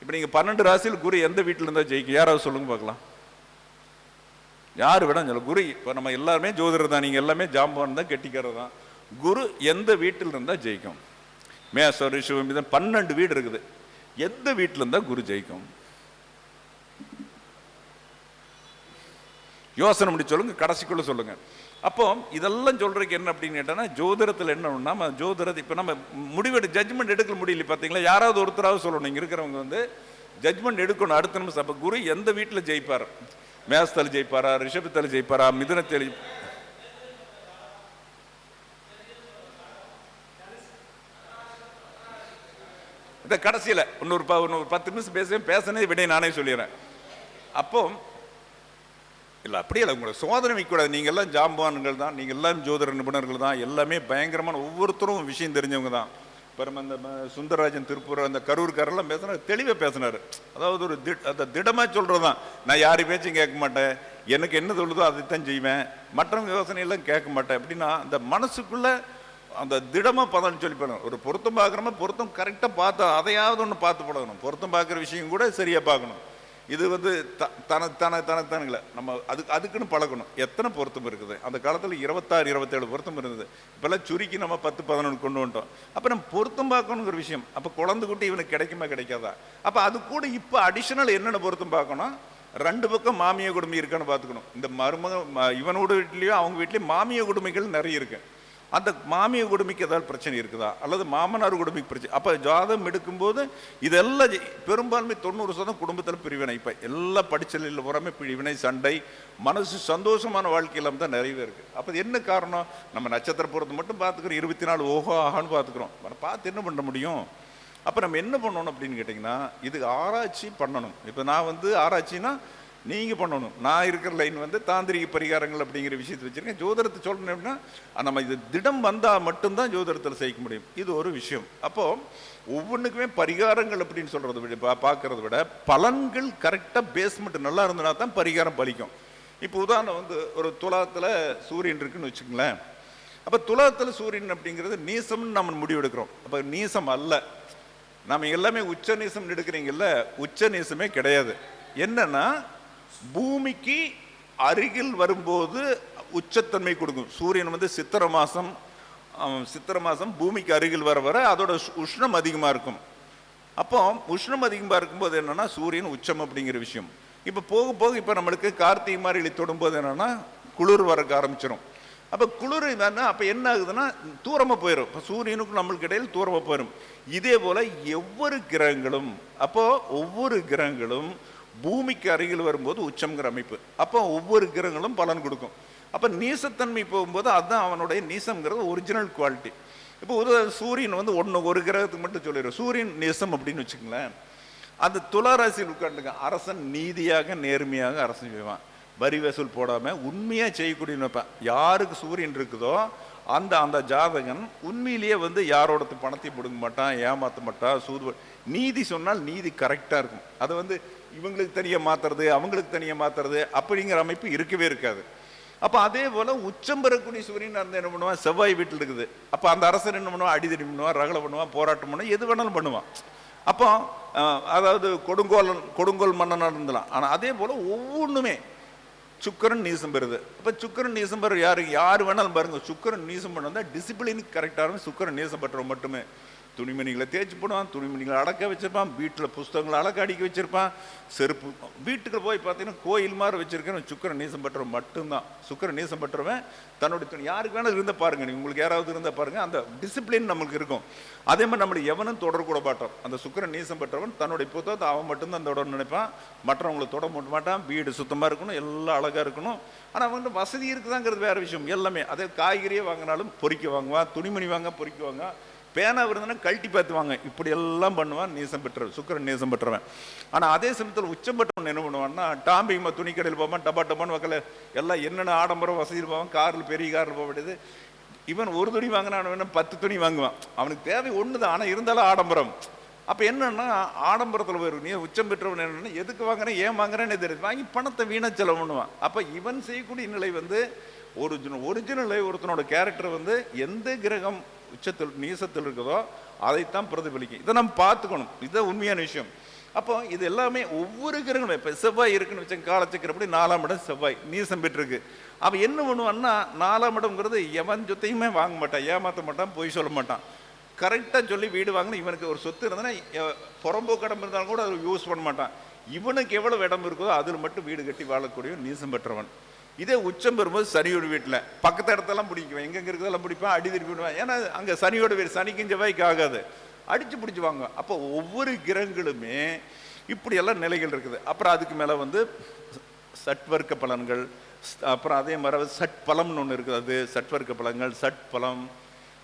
இப்போ நீங்கள் 12 ராசியில் குரு எந்த வீட்டில் இருந்தால் ஜெயிக்கும்? யாராவது சொல்லுங்க பார்க்கலாம். யார் வேணா சொல்ல. குரு இப்போ நம்ம எல்லாருமே ஜோதிடர் தான், நீங்கள் எல்லாமே ஜாம்பவான் தான், கெட்டிக்காரர் தான். குரு எந்த வீட்டில் இருந்தால் ஜெயிக்கும்? மேஷம், ரிஷபம், மிதுனம் 12 வீடு இருக்குது. எந்த வீட்டில் இருந்தால் குரு ஜெயிக்கும்? யோசனை பண்ணி சொல்லுங்க, கடைசிக்குள்ள சொல்லுங்க. அப்போ இதெல்லாம் சொல்றதுக்கு என்ன அப்படின்னு கேட்டோன்னா, ஜோதிடத்தில் என்ன நம்ம ஜோதிடத்தை இப்போ நம்ம ஜட்ஜ்மெண்ட் எடுக்க முடியல. பார்த்தீங்களா? யாராவது ஒருத்தராவது சொல்லணும். இங்கே இருக்கிறவங்க வந்து ஜட்ஜ்மெண்ட் எடுக்கணும் அடுத்த நிமிஷம். அப்போ குரு எந்த வீட்டில் ஜெயிப்பார்? மேஷத்தில் ஜெயிப்பாரா, ரிஷபத்தில் ஜெயிப்பாரா, மிதுனத்தில்? இந்த கடைசியில் இன்னொரு 10 நிமிஷம் பேசினே விட நானே சொல்லிடுறேன். அப்போ இல்லை அப்படியே இல்லை, உங்களை சோதனை வைக்கக்கூடாது. நீங்கள் எல்லாம் ஜாம்பவான்கள் தான், நீங்கள் எல்லாம் ஜோதிட நிபுணர்கள் தான், எல்லாமே பயங்கரமான ஒவ்வொருத்தரும் விஷயம் தெரிஞ்சவங்க தான். இப்போ அந்த சுந்தரராஜன் திருப்பூர் அந்த கரூர்காரெல்லாம் பேசினார், தெளிவாக பேசினார். அதாவது ஒரு அந்த திடமாக சொல்கிறது தான். நான் யார் பேச்சும் கேட்க மாட்டேன், எனக்கு என்ன சொல்லுதோ அதைத்தான் செய்வேன், மற்றவங்க யோசனையெல்லாம் கேட்க மாட்டேன். அப்படின்னா அந்த மனசுக்குள்ளே அந்த திடமாக பதம் சொல்லி போடணும். ஒரு பொருத்தம் பார்க்குறோமா, பொருத்தம் கரெக்டாக பார்த்தா அதையாவது ஒன்று பார்த்து பழகணும். பொருத்தம் பார்க்குற விஷயம் கூட சரியாக பார்க்கணும். இது வந்து தனத்தானுங்களே நம்ம அதுக்குன்னு பழகணும். எத்தனை பொருத்தம் இருக்குது? அந்த காலத்தில் 26, 27 பொருத்தம் இருந்தது. இப்போல்லாம் சுருக்கி நம்ம 10, 11 கொண்டு வந்துட்டோம். அப்போ நம்ம பொருத்தம் பார்க்கணுங்கிற விஷயம். அப்போ குழந்தை குட்டி இவனுக்கு கிடைக்குமா கிடைக்காதா? அப்போ அது கூட இப்போ அடிஷனல் என்னென்ன பொருத்தம் பார்க்கணும்? 2 பக்கம் மாமிய கொடுமை இருக்கான்னு பார்த்துக்கணும். இந்த இவனோட வீட்லேயும் அவங்க வீட்லேயும் மாமிய கொடுமைகள் நிறைய இருக்கு. அந்த மாமிய கொடுமைக்கு ஏதாவது பிரச்சனை இருக்குதா, அல்லது மாமனார் கொடுமைக்கு பிரச்சனை? அப்போ ஜாதகம் எடுக்கும்போது இதெல்லாம் பெரும்பான்மை 90% குடும்பத்தில் பிரிவினை. இப்போ எல்லாம் படிச்சலில் உரமே பிரிவினை, சண்டை, மனசு சந்தோஷமான வாழ்க்கையெல்லாம் தான் நிறையவே இருக்குது. அப்போ என்ன காரணம்? நம்ம நட்சத்திர பொறுத்து மட்டும் பார்த்துக்கிறோம், 24 ஓஹோ ஆகான்னு பார்த்துக்கிறோம். பார்த்து என்ன பண்ண முடியும்? அப்போ நம்ம என்ன பண்ணணும் அப்படின்னு கேட்டிங்கன்னா, இது ஆராய்ச்சி பண்ணணும். இப்போ நான் வந்து ஆராய்ச்சின்னா நீங்கள் பண்ணணும். நான் இருக்கிற லைன் வந்து தாந்திரிக பரிகாரங்கள் அப்படிங்கிற விஷயத்தை வச்சுருக்கேன். ஜோதிடத்தை சொல்லணும் அப்படின்னா நம்ம இது திடம் வந்தால் மட்டும்தான் ஜோதிடத்தில் செய்ய முடியும். இது ஒரு விஷயம். அப்போது ஒவ்வொன்றுக்குமே பரிகாரங்கள் அப்படின்னு சொல்கிறத விட பார்க்குறத விட பலன்கள் கரெக்டாக பேஸ்மெண்ட் நல்லா இருந்ததுனா தான் பரிகாரம் பலிக்கும். இப்போ உதாரணம் வந்து ஒரு துலாத்தில் சூரியன் இருக்குன்னு வச்சுக்கங்களேன். அப்போ துலாத்தில் சூரியன் அப்படிங்கிறது நீசம்னு நம்ம முடிவெடுக்கிறோம். அப்போ நீசம் அல்ல. நம்ம எல்லாமே உச்ச நீசம் எடுக்கிறீங்கல்ல, உச்ச நீசமே கிடையாது. என்னன்னா பூமிக்கு அருகில் வரும்போது உச்சத்தன்மை கொடுக்கும். சூரியன் வந்து சித்திரை மாதம் பூமிக்கு அருகில் வர வர அதோட உஷ்ணம் அதிகமாக இருக்கும். அப்போ உஷ்ணம் அதிகமாக இருக்கும்போது என்னன்னா சூரியன் உச்சம் அப்படிங்கிற விஷயம். இப்போ போக போக இப்போ நம்மளுக்கு கார்த்திகை மாரிகளை தொடும்போது என்னன்னா குளிர் வரக்க ஆரம்பிச்சிடும். அப்போ குளிர் என்னன்னா அப்போ என்ன ஆகுதுன்னா தூரமாக போயிடும். இப்போ சூரியனுக்கும் நம்மளுக்கு இடையில் தூரமாக போயிடும். இதே போல் ஒவ்வொரு கிரகங்களும் பூமிக்கு அருகில் வரும்போது உச்சம்ங்கிற அமைப்பு. அப்போ ஒவ்வொரு கிரகங்களும் பலன் கொடுக்கும். அப்போ நீசத்தன்மை போகும்போது அதுதான் அவனுடைய நீசம்ங்கிறது ஒரிஜினல் குவாலிட்டி. இப்போ சூரியன் வந்து ஒரு கிரகத்துக்கு மட்டும் சொல்லிடுறோம், சூரியன் நீசம் அப்படின்னு வச்சுக்கங்களேன். அந்த துளாராசியில் உட்காந்துங்க, அரசன் நீதியாக நேர்மையாக அரசன் செய்வான், வரி வசூல் போடாமல் உண்மையாக செய்யக்கூடிய வைப்பான். யாருக்கு சூரியன் இருக்குதோ அந்த ஜாதகன் உண்மையிலேயே வந்து யாரோட பணத்தை பிடுங்க மாட்டான், ஏமாற்ற மாட்டான், நீதி சொன்னால் நீதி கரெக்டாக இருக்கும். அதை வந்து இவங்களுக்கு தனியாக மாற்றுறது, அவங்களுக்கு தனியாக மாற்றுறது அப்படிங்கிற அமைப்பு இருக்கவே இருக்காது. அப்போ அதே போல் உச்சம் பெறக்கூடிய சூரியன் அந்த என்ன பண்ணுவான், செவ்வாய் வீட்டில் இருக்குது. அப்போ அந்த அரசர் என்ன பண்ணுவான், அடிதடி பண்ணுவான், ரகலை பண்ணுவான், போராட்டம் பண்ணுவான், எது வேணாலும் பண்ணுவான். அப்போ அதாவது கொடுங்கோல் மன்னனாக இருந்தலாம். ஆனால் அதே போல் ஒவ்வொன்றுமே சுக்கரன் நீசம் பெறுது. அப்போ சுக்கரன் நீசம் பெற யார் வேணாலும் பாருங்க, சுக்கரன் நீசம் பண்ண டிசிப்ளினுக்கு கரெக்டாக சுக்கரன் நீசம் பெற்றவங்க மட்டுமே துணிமணிகளை தேய்ச்சி போடுவான், துணிமணிகளை அடக்க வச்சிருப்பான், வீட்டில் புஸ்தகங்களை அடக்க அடிக்க வச்சிருப்பான், செருப்பு. வீட்டுக்கு போய் பார்த்தீங்கன்னா கோயில் மாதிரி வச்சிருக்கேன். சுக்கிரன் நீசம் பெற்றவன் மட்டும்தான். சுக்கிரன் நீசம் பெற்றவன் தன்னுடைய துணி யாருக்கு வேணாலும் இருந்தால் பாருங்க, நீங்கள் உங்களுக்கு யாராவது இருந்தால் பாருங்க, அந்த டிசிப்ளின் நம்மளுக்கு இருக்கும். அதே மாதிரி நம்மளை எவனும் தொடரக்கூட மாட்டோம். அந்த சுக்கிரன் நீசம் பெற்றவன் தன்னுடைய புத்தகத்தை அவன் மட்டும்தான் அந்த உடனே நினைப்பான், மற்றவங்களை தொட மாட்டான். வீடு சுத்தமாக இருக்கணும், எல்லாம் அழகாக இருக்கணும். ஆனால் அவன் வசதி இருக்குதாங்கிறது வேற விஷயம். எல்லாமே அதே காய்கறியே வாங்கினாலும் பொறிக்க வாங்குவான், துணிமணி வாங்க பொறிக்க வாங்க, பேனா இருந்ததுன்னா கழட்டி பார்த்துவாங்க. இப்படி எல்லாம் பண்ணுவான் நீசம் பெற்றவன், சுக்கிரன் நீசம் பெற்றவன். ஆனால் அதே சமயத்தில் உச்சம் பெற்றவன் என்ன பண்ணுவான்னா, டாம்பிங்கமாக துணி கடையில் போவான், டப்பா டப்பான்னு வக்கல எல்லாம் என்னென்ன ஆடம்பரம் வசதியில் போவான், காரில் பெரிய காரில் போக வேண்டியது. இவன் ஒரு துணி வாங்கினான், 10 துணி வாங்குவான். அவனுக்கு தேவை ஒன்று தான், ஆனால் இருந்தாலும் ஆடம்பரம். அப்போ என்னன்னா ஆடம்பரத்தில் போயிடும். நீ உச்சம் பெற்றவன் என்னன்னா, எதுக்கு வாங்குறேன் ஏன் வாங்குறேன்னு தெரியுது, வாங்கி பணத்தை வீணா செலவு பண்ணுவான். அப்போ இவன் செய்யக்கூடிய நிலை வந்து ஒரிஜினல் ஒருத்தனோட கேரக்டர் வந்து எந்த கிரகம் உச்சத்தில் நீசத்தில் இருக்குதோ அதைத்தான் பிரதிபலிக்கும். இதை நம்ம பார்த்துக்கணும். இதுதான் உண்மையான விஷயம். அப்போ இது எல்லாமே ஒவ்வொரு கிரகமும், இப்போ செவ்வாய் இருக்குன்னு வச்ச காலச்சக்கரப்படி 4ஆம் இடம் செவ்வாய் நீசம் பெற்றிருக்கு. அப்போ என்ன பண்ணுவான்னா, 4ஆம் இடம்ங்கிறது எவன் சொத்தையுமே வாங்க மாட்டான், ஏமாற்ற மாட்டான், பொய் சொல்ல மாட்டான். கரெக்டாக சொல்லி வீடு வாங்கினா இவனுக்கு ஒரு சொத்து இருந்ததுன்னா புறம்போக்கு இடம் இருந்தாலும் கூட அதை யூஸ் பண்ண மாட்டான். இவனுக்கு எவ்வளோ இடம் இருக்குதோ அதில் மட்டும் வீடு கட்டி வாழக்கூடிய நீசம் பெற்றவன். இதே உச்சம் பெறும்போது சனியோட வீட்டில் பக்கத்து இடத்தெல்லாம் பிடிக்குவேன், எங்கெங்கே இருக்கிறதெல்லாம் பிடிப்பேன், அடி திருப்பி விடுவேன். ஏன்னா அங்கே சனியோட வீடு, சனிக்கும் செவ்வாய்க்கு ஆகாது, அடித்து பிடிச்சிவாங்க. அப்போ ஒவ்வொரு கிரகங்களுமே இப்படியெல்லாம் நிலைகள் இருக்குது. அப்புறம் அதுக்கு மேலே வந்து சட்வர்க்க பலன்கள், அப்புறம் அதே மாதிரி சட்பலம்னு ஒன்று இருக்குது. அது சட்வர்க்க பலன்கள், சட்பலம்,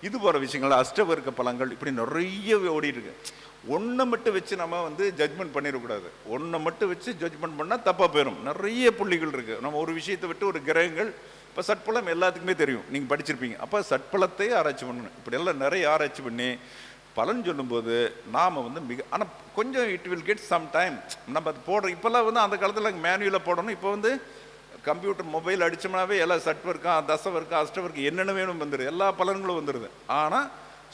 இது போகிற விஷயங்கள், அஷ்டவர்க்க பலன்கள், இப்படி நிறைய ஓடிட்டு இருக்கு. ஒன்றை மட்டும் வச்சு நம்ம வந்து ஜட்ஜ்மெண்ட் பண்ணிடக்கூடாது. ஒன்றை மட்டும் வச்சு ஜட்ஜ்மெண்ட் பண்ணால் தப்பாக போயிடும். நிறைய புள்ளிகள் இருக்குது. நம்ம ஒரு விஷயத்தை விட்டு ஒரு கிரகங்கள், இப்போ சட்பலம் எல்லாத்துக்குமே தெரியும், நீங்கள் படிச்சிருப்பீங்க. அப்போ சட்பலத்தை ஆராய்ச்சி பண்ணணும். இப்படியெல்லாம் நிறைய ஆராய்ச்சி பண்ணி பலன் சொல்லும்போது நாம் வந்து ஆனால் கொஞ்சம் it will get some time. நம்ம அது போடுறோம். இப்போல்லாம் வந்து அந்த காலத்தில் மேனுவலாக போடணும். இப்போ வந்து கம்ப்யூட்டர் மொபைல் அடித்தோம்னாவே எல்லாம் சட்வர்க்கம், தசவர்க்கம், அஷ்டவர்க்கம் என்னென்ன வேணும் வந்துடுது, எல்லா பலன்களும் வந்துடுது. ஆனால்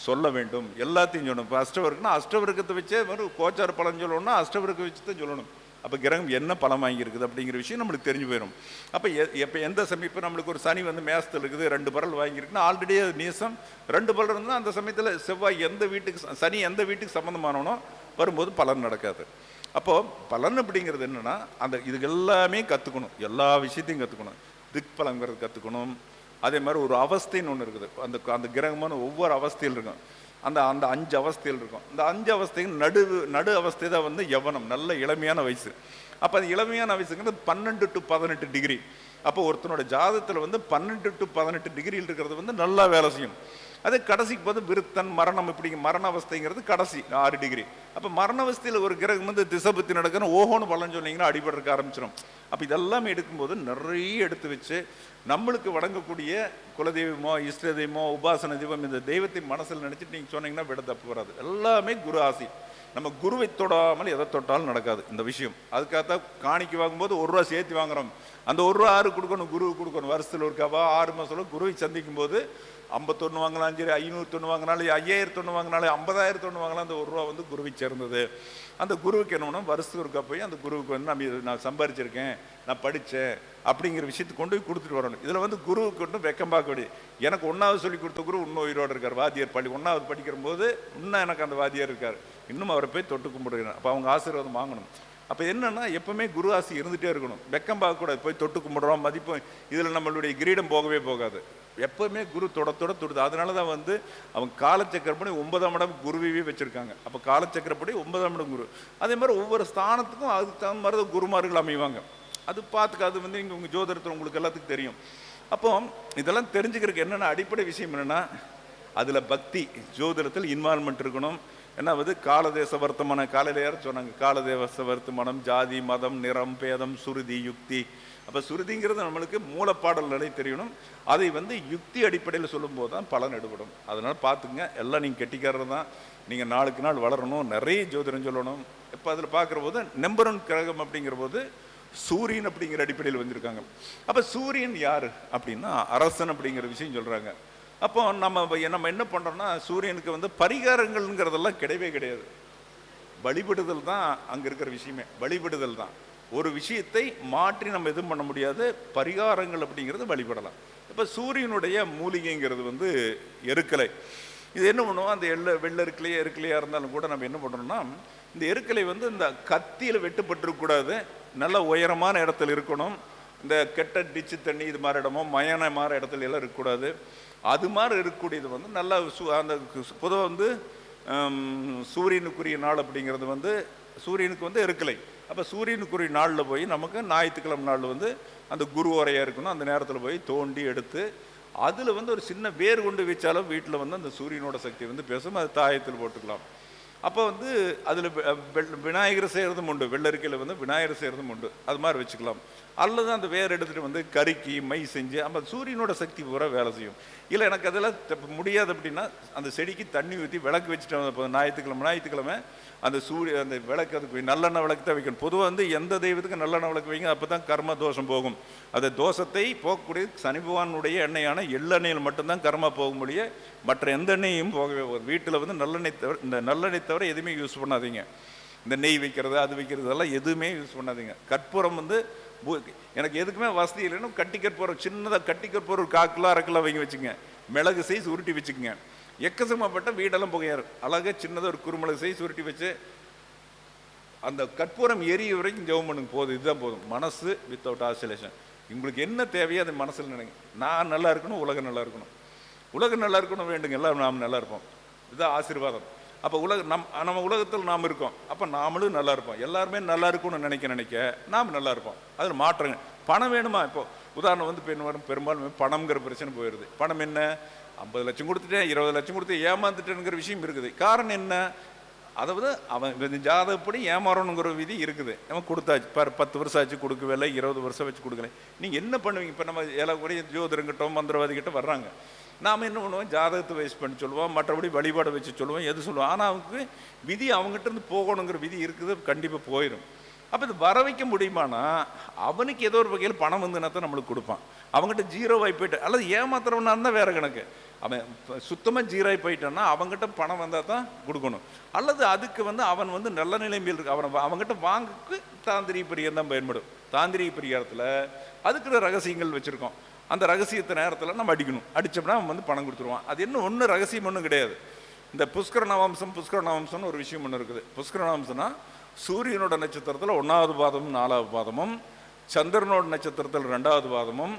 சொல்ல வேண்டும், எல்லாத்தையும் சொல்லணும். இப்போ அஷ்டவர்க்கம்னா அஷ்டவர்க்கத்தை வச்சே ஒரு கோச்சார பலன் சொல்லணும்னா அஷ்டவர்க்க வச்சு தான் சொல்லணும். அப்போ கிரகம் என்ன பலம் வாங்கியிருக்குது அப்படிங்கிற விஷயம் நம்மளுக்கு தெரிஞ்சு போயிடும். அப்போ எப்போ எந்த சமயம் நம்மளுக்கு ஒரு சனி வந்து மேசத்தில் இருக்குது, 2 பரல் வாங்கியிருக்குன்னா ஆல்ரெடி அது நீசம் 2 பரல் இருந்தால் அந்த சமயத்தில் செவ்வாய் எந்த வீட்டுக்கு, சனி எந்த வீட்டுக்கு சம்மந்தமானவனோ வரும்போது பலன் நடக்காது. அப்போது பலன் அப்படிங்கிறது என்னென்னா, அந்த இது எல்லாமே கற்றுக்கணும், எல்லா விஷயத்தையும் கற்றுக்கணும். திக் பலங்கிறது கற்றுக்கணும். அதே மாதிரி ஒரு அவஸ்தைன்னு ஒன்று இருக்குது. அந்த கிரகமான ஒவ்வொரு அவஸ்தையில் இருக்கும். அந்த 5 அவஸ்தையில் இருக்கும். இந்த 5 அவஸ்தைகள் நடு அவஸ்தை தான் வந்து யவனம், நல்ல இளமையான வயசு. அப்போ அது இளமையான வயசுங்கிறது 12 to 18 டிகிரி. அப்போ ஒருத்தனோட ஜாதகத்தில் வந்து 12 to 18 டிகிரியில் இருக்கிறது வந்து நல்லா வேலை செய்யும். அது கடைசிக்கு போது விருத்தன், மரணம், இப்படி மரண அவஸ்தைங்கிறது கடைசி 6 டிகிரி. அப்போ மரண அவஸ்தையில் ஒரு கிரகம் வந்து திசைபுத்தி நடக்கணும், ஓஹோன்னு பலன் சொன்னீங்கன்னா அடிபடுறதுக்கு ஆரம்பிச்சிடும். அப்போ இதெல்லாமே எடுக்கும்போது நிறைய எடுத்து வச்சு நம்மளுக்கு வழங்கக்கூடிய குலதெய்வமோ இஷ்ட தெய்வமோ உபாசன தெய்வம், இந்த தெய்வத்தை மனசில் நினச்சிட்டு நீங்கள் சொன்னீங்கன்னா விட தப்பு வராது. எல்லாமே குரு ஆசி. நம்ம குருவை தொடாமல் எதை தொட்டாலும் நடக்காது இந்த விஷயம். அதுக்காகத்தான் காணிக்கை வாங்கும்போது 1 ரூபா சேர்த்து வாங்குறோம். அந்த 1 ரூபா யாருக்கு கொடுக்கணும்? குருவுக்கு கொடுக்கணும். வருஷத்தில் ஒருக்காவா 6 மாதம் குருவை சந்திக்கும் போது 51 வாங்கினாலும் சரி, 500 வாங்கினாலும், 5000 வாங்கினாலும், 50,000 வாங்கினாலும் அந்த 1 ரூபா வந்து குருவை சேர்ந்தது. அந்த குருவுக்கு என்ன பண்ணணும்? வருஷத்துக்கு ஒருக்கா போய் அந்த குருவுக்கு வந்து நான் சம்பாரிச்சிருக்கேன், நான் படித்தேன் அப்படிங்கிற விஷயத்தை கொண்டு போய் கொடுத்துட்டு வரணும். இதில் வந்து குருவுக்கு ஒன்றும் வெக்கம் பார்க்கக்கூடிய, எனக்கு 1வது சொல்லி கொடுத்த குரு இன்னும் உயிரோடு இருக்கார். வாத்தியார் பள்ளி 1வது படிக்கிற போது இன்னும் எனக்கு அந்த வாத்தியார் இருக்கார், இன்னும் அவரை போய் தொட்டு கும்பிடுகிறேன். அப்போ அவங்க ஆசீர்வாதம் வாங்கணும். அப்போ என்னன்னா எப்பவுமே குரு ஆசி இருந்துகிட்டே இருக்கணும். வெக்கம் பார்க்கக்கூடாது. போய் தொட்டு கும்பிடுறோம், மதிப்பு, இதில் நம்மளுடைய கிரீடம் போகவே போகாது. எப்பவுமே குரு தொடுது. அதனால தான் வந்து அவங்க காலச்சக்கரப்படி 9ஆம் இடம் குருவையே வச்சுருக்காங்க. அப்போ காலச்சக்கரப்படி 9ஆம் இடம் குரு. அதே மாதிரி ஒவ்வொரு ஸ்தானத்துக்கும் அதுக்கு தகுந்த மாதிரி தான் குருமார்கள் அமைவாங்க. அது பார்த்துக்க, அது வந்து இங்கே உங்கள் ஜோதிடத்தில் உங்களுக்கு எல்லாத்துக்கும் தெரியும். அப்போ இதெல்லாம் தெரிஞ்சுக்கிறதுக்கு என்னென்ன அடிப்படை விஷயம் என்னென்னா, அதில் பக்தி, ஜோதிடத்தில் இன்வால்மெண்ட் இருக்கணும். ஏன்னா வந்து காலதேச வர்த்தமானம், காலையில் யாரும் சொன்னாங்க, காலதேச வர்த்தமானம், ஜாதி, மதம், நிறம், பேதம், சுருதி, யுக்தி. அப்போ சுருதிங்கிறது நம்மளுக்கு மூலப்பாடல் நிலை தெரியணும். அதை வந்து யுக்தி அடிப்படையில் சொல்லும்போது தான் பலன் எடுபடும். அதனால் பார்த்துங்க, எல்லாம் நீங்கள் கெட்டிக்காரர் தான். நீங்கள் நாளுக்கு நாள் வளரணும், நிறைய ஜோதிடம் சொல்லணும். இப்போ அதில் பார்க்குற போது நம்பர் 1 கிரகம் அப்படிங்கிற போது சூரியன் அப்படிங்கிற அடிப்படையில் வந்திருக்காங்க. அப்போ சூரியன் யார் அப்படின்னா அரசன் அப்படிங்கிற விஷயம் சொல்கிறாங்க. அப்போ நம்ம என்ன பண்ணுறோம்னா, சூரியனுக்கு வந்து பரிகாரங்கள்ங்கிறதெல்லாம் கிடையவே கிடையாது. வழிபடுதல் தான் அங்கே இருக்கிற விஷயமே. வழிபடுதல் தான். ஒரு விஷயத்தை மாற்றி நம்ம எதுவும் பண்ண முடியாது. பரிகாரங்கள் அப்படிங்கிறது வழிபடலாம். இப்போ சூரியனுடைய மூலிகைங்கிறது வந்து எருக்கலை. இது என்ன பண்ணுவோம், அந்த வெள்ளை எருக்கலையாக இருந்தாலும் கூட நம்ம என்ன பண்ணுறோம்னா, இந்த எருக்கலை வந்து இந்த கத்தியில் வெட்டுப்பட்டுருக்கூடாது, நல்ல உயரமான இடத்துல இருக்கணும். இந்த கெட்ட டிச்சு தண்ணி இது மாதிரி இடமோ மயான மாதிரி இடத்துல எல்லாம் இருக்கக்கூடாது. அது மாதிரி இருக்கக்கூடியது வந்து நல்லா அந்த பொதுவாக வந்து சூரியனுக்குரிய நாள் அப்படிங்கிறது வந்து சூரியனுக்கு வந்து எருக்கலை. அப்போ சூரியனுக்குரிய நாளில் போய் நமக்கு ஞாயிற்றுக்கிழமை நாள் வந்து அந்த குரு உரையாக இருக்கணும். அந்த நேரத்தில் போய் தோண்டி எடுத்து அதில் வந்து ஒரு சின்ன வேர் கொண்டு வச்சாலும் வீட்டில் வந்து அந்த சூரியனோட சக்தி வந்து பேசும். அது தாயத்தில் போட்டுக்கலாம். அப்போ வந்து அதில் விநாயகர் செய்கிறதும் உண்டு, வெள்ளரிக்கையில் வந்து விநாயகர் செய்கிறதும் உண்டு, அது மாதிரி வச்சுக்கலாம். அல்லது அந்த வேர் எடுத்துகிட்டு வந்து கருக்கி மை செஞ்சு அந்த சூரியனோட சக்தி பூரா வேலை செய்யும். இல்லை எனக்கு அதெல்லாம் முடியாது அப்படின்னா அந்த செடிக்கு தண்ணி ஊற்றி விளக்கு வச்சுட்டு ஞாயிற்றுக்கிழமை அந்த அந்த விளக்கு அதுக்கு நல்லெண்ணெய் விளக்கு தான் வைக்கணும். பொதுவாக வந்து எந்த தெய்வத்துக்கு நல்லெண்ணெய் விளக்கு வைங்க, அப்போ தான் கர்ம தோஷம் போகும். அந்த தோஷத்தை போகக்கூடிய சனி பகவானுடைய எண்ணெயான எள்ளெண்ணெயில் மட்டும்தான் கர்மா போக முடியும், மற்ற எந்த எண்ணெயும் போகவே போகுது. வீட்டில் வந்து நல்லெண்ணெய் தவிர இந்த நல்லெண்ணெய் தவிர எதுவுமே யூஸ் பண்ணாதீங்க. இந்த நெய் வைக்கிறது அது வைக்கிறதெல்லாம் எதுவுமே யூஸ் பண்ணாதீங்க. கற்பூரம் வந்து எனக்கு எதுக்குமே வசதி இல்லைன்னு கட்டிக்கற்பூரம் சின்னதாக கட்டிக்கற்பூரம் ஒரு 1/4 கிலோ 1/2 கிலோ வாங்கி வச்சுங்க, மிளகு சைஸ் உருட்டி வச்சுக்கோங்க. எக்கசமப்பட்ட வீடெல்லாம் புகையாரு, அழகாக சின்னதாக ஒரு குறுமிளகு சைஸ் உருட்டி வச்சு அந்த கற்பூரம் எரிய வரைக்கும் ஜெபம் பண்ணுங்க, போதும். இதுதான் போதும். மனசு வித்தவுட் ஆசிலேஷன். உங்களுக்கு என்ன தேவையோ அதை மனசில் நினைங்க. நான் நல்லா இருக்கணும், உலகம் நல்லா இருக்கணும், உலகம் நல்லா இருக்கணும் வேண்டுங்க, எல்லாம் நாம் நல்லா இருப்போம். இதுதான் ஆசீர்வாதம். அப்போ நம்ம உலகத்தில் நாம் இருக்கோம், அப்போ நாமளும் நல்லா இருப்போம். எல்லாருமே நல்லா இருக்கும்னு நினைக்க நாம் நல்லா இருப்போம். அதில் மாற்றங்க. பணம் வேணுமா? இப்போ உதாரணம் வந்து பெரும்பாலும் பணம்ங்கிற பிரச்சனை போயிடுது. பணம் என்ன, 50 லட்சம் கொடுத்துட்டேன், 20 லட்சம் கொடுத்து ஏமாந்துட்டேங்கிற விஷயம் இருக்குது. காரணம் என்ன? அதாவது அவன் ஜாதகப்படி ஏமாறணுங்கிற விதி இருக்குது. அவன் கொடுத்தாச்சு, 10 வருஷம் ஆச்சு கொடுக்கவே இல்லை, 20 வருஷம் வச்சு கொடுக்கல. நீங்கள் என்ன பண்ணுவீங்க? இப்போ நம்ம எல்லாக்கூட ஜோதிடங்கிட்ட மந்திரவாதிகிட்ட வர்றாங்க, நாம் என்ன பண்ணுவோம், ஜாதகத்தை வயசு பண்ணி சொல்லுவோம், மற்றபடி வழிபாடை வச்சு சொல்லுவோம், எது சொல்லுவோம். ஆனால் அவனுக்கு விதி அவங்ககிட்ட இருந்து போகணுங்கிற விதி இருக்குது, கண்டிப்பாக போயிடும். அப்போ இது வர வைக்க முடியுமானா அவனுக்கு ஏதோ ஒரு வகையில் பணம் வந்துன்னா தான் நம்மளுக்கு கொடுப்பான். அவங்ககிட்ட ஜீரோவாகி போயிட்டு அல்லது ஏமாத்துறவனா இருந்தால் வேற கணக்கு. அவன் சுத்தமாக ஜீரோவாகி போயிட்டான்னா அவங்ககிட்ட பணம் வந்தால் தான் கொடுக்கணும். அல்லது அதுக்கு வந்து அவன் வந்து நல்ல நிலைமையில் இருக்கு, அவங்ககிட்ட வாங்கக்கு தாந்திரிக பரிகாரம் தான் பயன்படும். தாந்திரிக பரிகாரத்தில் அதுக்கு ரகசியங்கள் வச்சுருக்கோம். அந்த ரகசியத்தை நேரத்தில் நம்ம அடிக்கணும், அடித்தோம்னா அவன் வந்து பணம் கொடுத்துருவான். அது இன்னும் ஒன்றும் ரகசியம் ஒன்றும் கிடையாது. இந்த புஷ்கர நவம்சம்னு ஒரு விஷயம் ஒன்று இருக்குது. புஷ்கர நவம்சம்னா சூரியனோட நட்சத்திரத்தில் 1வது பாதமும் 4வது பாதமும், சந்திரனோட நட்சத்திரத்தில் 2வது பாதமும்,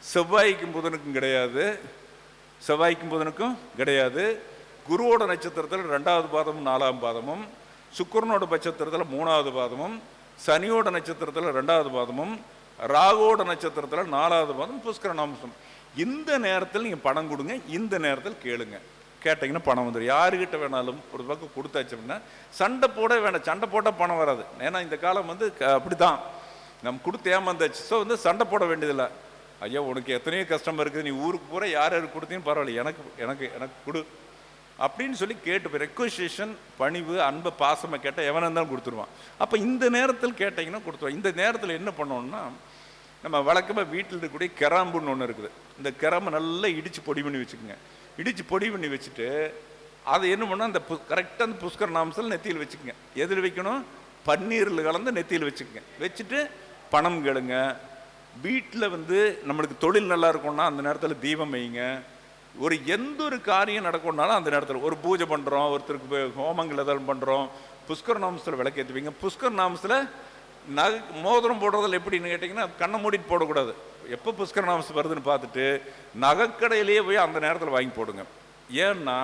செவ்வாய்க்கும் புதனுக்கும் கிடையாது, குருவோட நட்சத்திரத்தில் 2வது பாதமும் 4ஆம் பாதமும், சுக்கிரனோட நட்சத்திரத்தில் 3வது பாதமும், சனியோட நட்சத்திரத்தில் 2வது பாதமும், ராகுவோட நட்சத்திரத்தில் 4வது பாதம் புஷ்கர நவம்சம். இந்த நேரத்தில் நீங்கள் பணம் கொடுங்க, இந்த நேரத்தில் கேளுங்க. கேட்டிங்கன்னா பணம் வந்துடும். யாருக்கிட்ட வேணாலும் ஒரு பக்கம் கொடுத்தாச்சு அப்படின்னா சண்டை போட வேண்டாம். சண்டை போட்டால் பணம் வராது. ஏன்னா இந்த காலம் வந்து அப்படி தான், நம்ம கொடுத்து ஏமாந்தாச்சு. ஸோ வந்து சண்டை போட வேண்டியதில்லை. ஐயா உனக்கு எத்தனையோ கஷ்டமாக இருக்குது, நீ ஊருக்கு போகிற யார் கொடுத்தீங்கன்னு பரவாயில்ல, எனக்கு கொடு அப்படின்னு சொல்லி கேட்டு ரெக்வஸ்டேஷன், பணிவு, அன்பை, பாசமாக கேட்டால் எவனாக இருந்தாலும் கொடுத்துருவான். அப்போ இந்த நேரத்தில் கேட்டிங்கன்னா கொடுத்துருவான். இந்த நேரத்தில் என்ன பண்ணோம்னா, நம்ம வழக்கமாக வீட்டில் இருக்கக்கூடிய கிராம்புன்னு ஒன்று இருக்குது. இந்த கிராம்பு நல்லா இடித்து பொடி பண்ணி வச்சுக்கோங்க. இடித்து பொடி பண்ணி வச்சுட்டு அதை என்ன பண்ணால் அந்த கரெக்டாக அந்த புஷ்கர நாமத்தில் நெத்தியில் வச்சுக்கோங்க. எதில் வைக்கணும்? பன்னீரில் கலந்து நெத்தியில் வச்சுக்கோங்க. வச்சுட்டு பணம் கேளுங்க. வீட்டில் வந்து நம்மளுக்கு தொழில் நல்லா இருக்கும்னா அந்த நேரத்தில் தீபம் வைங்க. எந்த ஒரு காரியம் நடக்கணும்னாலும் அந்த நேரத்தில் ஒரு பூஜை பண்ணுறோம், ஒருத்தருக்கு ஹோமங்கள் எதாவது பண்ணுறோம், புஷ்கர நாமத்தில் விளக்கேற்றுவீங்க. புஷ்கர நாமத்தில் மோதிரம் போடுறதில் எப்படின்னு கேட்டிங்கன்னா கண்ணை மூடிட்டு போடக்கூடாது. எப்போ புஷ்கர நாமஸ் வருதுன்னு பார்த்துட்டு நகைக்கடையிலேயே போய் அந்த நேரத்தில் வாங்கி போடுங்க. ஏன்னா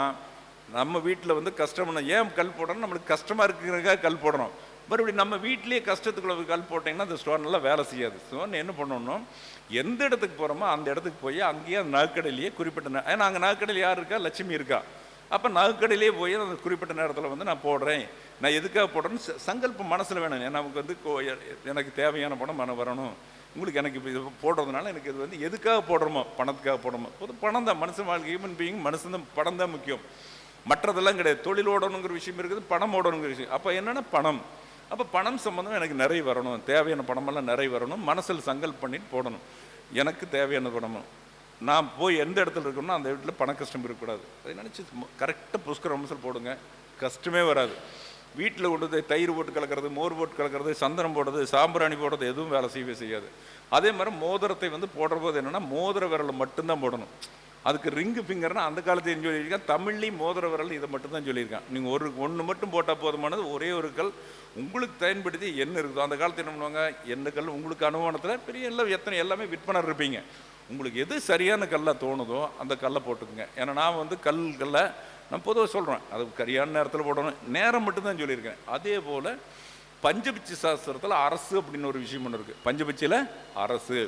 நம்ம வீட்டில் வந்து கஷ்டம்னா ஏன் கல் போடணும், நம்மளுக்கு கஷ்டமாக இருக்கிறதுக்காக கல் போடணும். மறுபடியும் நம்ம வீட்லேயே கஷ்டத்துக்குள்ள கல் போட்டிங்கன்னா அந்த ஸ்டோன் நல்லா வேலை செய்யாது. ஸ்டோன் என்ன பண்ணணும், எந்த இடத்துக்கு போகிறோமோ அந்த இடத்துக்கு போய் அங்கேயே அந்த நகைக்கடையிலேயே குறிப்பிட்ட ஏன்னா அங்கே நகைக்கடையில் யார் இருக்கா? லட்சுமி இருக்கா. அப்போ நகைக்கடையிலேயே போய் அந்த குறிப்பிட்ட நேரத்தில் வந்து நான் போடுறேன், நான் எதுக்காக போடுறேன்னு சங்கல்பம் மனசில் வேணும். நமக்கு வந்து எனக்கு தேவையான பணம் வரணும், உங்களுக்கு எனக்கு இப்போ இது போடுறதுனால எனக்கு இது வந்து எதுக்காக போடுறோமோ, பணத்துக்காக போடுறோமோ. பொது பணம் தான் மனுஷன் வாழ்க்கை, ஹியூமன் பீயிங் மனுஷன் தான், பணம் தான் முக்கியம், மற்றதெல்லாம் கிடையாது. தொழில் ஓடணுங்கிற விஷயம் இருக்குது, பணம் ஓடணுங்கிற விஷயம். அப்போ என்னென்னா பணம். அப்போ பணம் சம்மந்தம் எனக்கு நிறைய வரணும், தேவையான பணமெல்லாம் நிறைய வரணும், மனசில் சங்கல்ப் பண்ணிட்டு போடணும். எனக்கு தேவையான பணமும் நான் போய் எந்த இடத்துல இருக்கணும்னா அந்த வீட்டில் பண கஷ்டம் இருக்கக்கூடாது. அதை நினச்சி கரெக்டாக புஷ்கர நாமத்தில் போடுங்க, கஷ்டமே வராது. வீட்டில் கொண்டு தயிர் போட்டு கலக்கிறது, மோர் போட்டு கலக்கிறது, சந்தனம் போடுறது, சாம்பிராணி போடுறது எதுவும் வேலை செய்யவே செய்யாது. அதே மாதிரி மோதிரத்தை வந்து போடுற போது என்னென்னா மோதிர விரலை மட்டும்தான் போடணும். அதுக்கு ரிங்கு ஃபிங்கர்னா அந்த காலத்தையும் சொல்லியிருக்கேன். தமிழ்லையும் மோதிர விரல் இதை மட்டும் தான் சொல்லியிருக்கேன். நீங்கள் ஒன்று மட்டும் போட்டால் போதுமானது. ஒரே ஒரு கல் உங்களுக்கு பயன்படுத்தி என்ன இருக்குதோ அந்த காலத்தில் என்ன பண்ணுவாங்க, என்ன கல் உங்களுக்கு அனுமானத்தில் பெரிய எல்லாம் எல்லாமே விற்பனர் இருப்பீங்க. உங்களுக்கு எது சரியான கல்லாக தோணுதோ அந்த கல்லை போட்டுக்குங்க. ஏன்னா நான் வந்து கல்லை நான் பொதுவாக சொல்கிறேன், அது சரியான நேரத்தில் போடணும், நேரம் மட்டும்தான் சொல்லியிருக்கேன். அதே போல் பஞ்சபட்சி சாஸ்திரத்தில் அரசு அப்படின்னு ஒரு விஷயம் ஒன்று இருக்குது. பஞ்சபட்சியில் அரசு.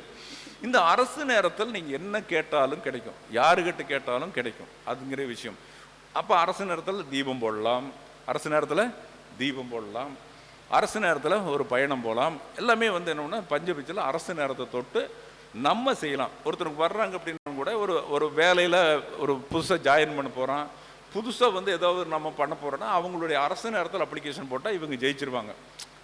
இந்த அரசு நேரத்தில் நீங்கள் என்ன கேட்டாலும் கிடைக்கும், யாருக்கிட்ட கேட்டாலும் கிடைக்கும் அதுங்கிற விஷயம். அப்போ அரசு நேரத்தில் தீபம் போடலாம், அரசு நேரத்தில் தீபம் போடலாம், அரசு நேரத்தில் ஒரு பயணம் போகலாம். எல்லாமே வந்து என்னென்னா பஞ்சபட்சியில் அரசு நேரத்தை தொட்டு நம்ம செய்யலாம். ஒருத்தருக்கு வர்றாங்க அப்படின்னா கூட ஒரு வேலையில் ஒரு புதுசாக ஜாயின் பண்ண போகிறான், புதுசாக வந்து ஏதாவது நம்ம பண்ண போகிறோன்னா அவங்களுடைய அரசு நேரத்தில் அப்ளிகேஷன் போட்டால் இவங்க ஜெயிச்சிருவாங்க.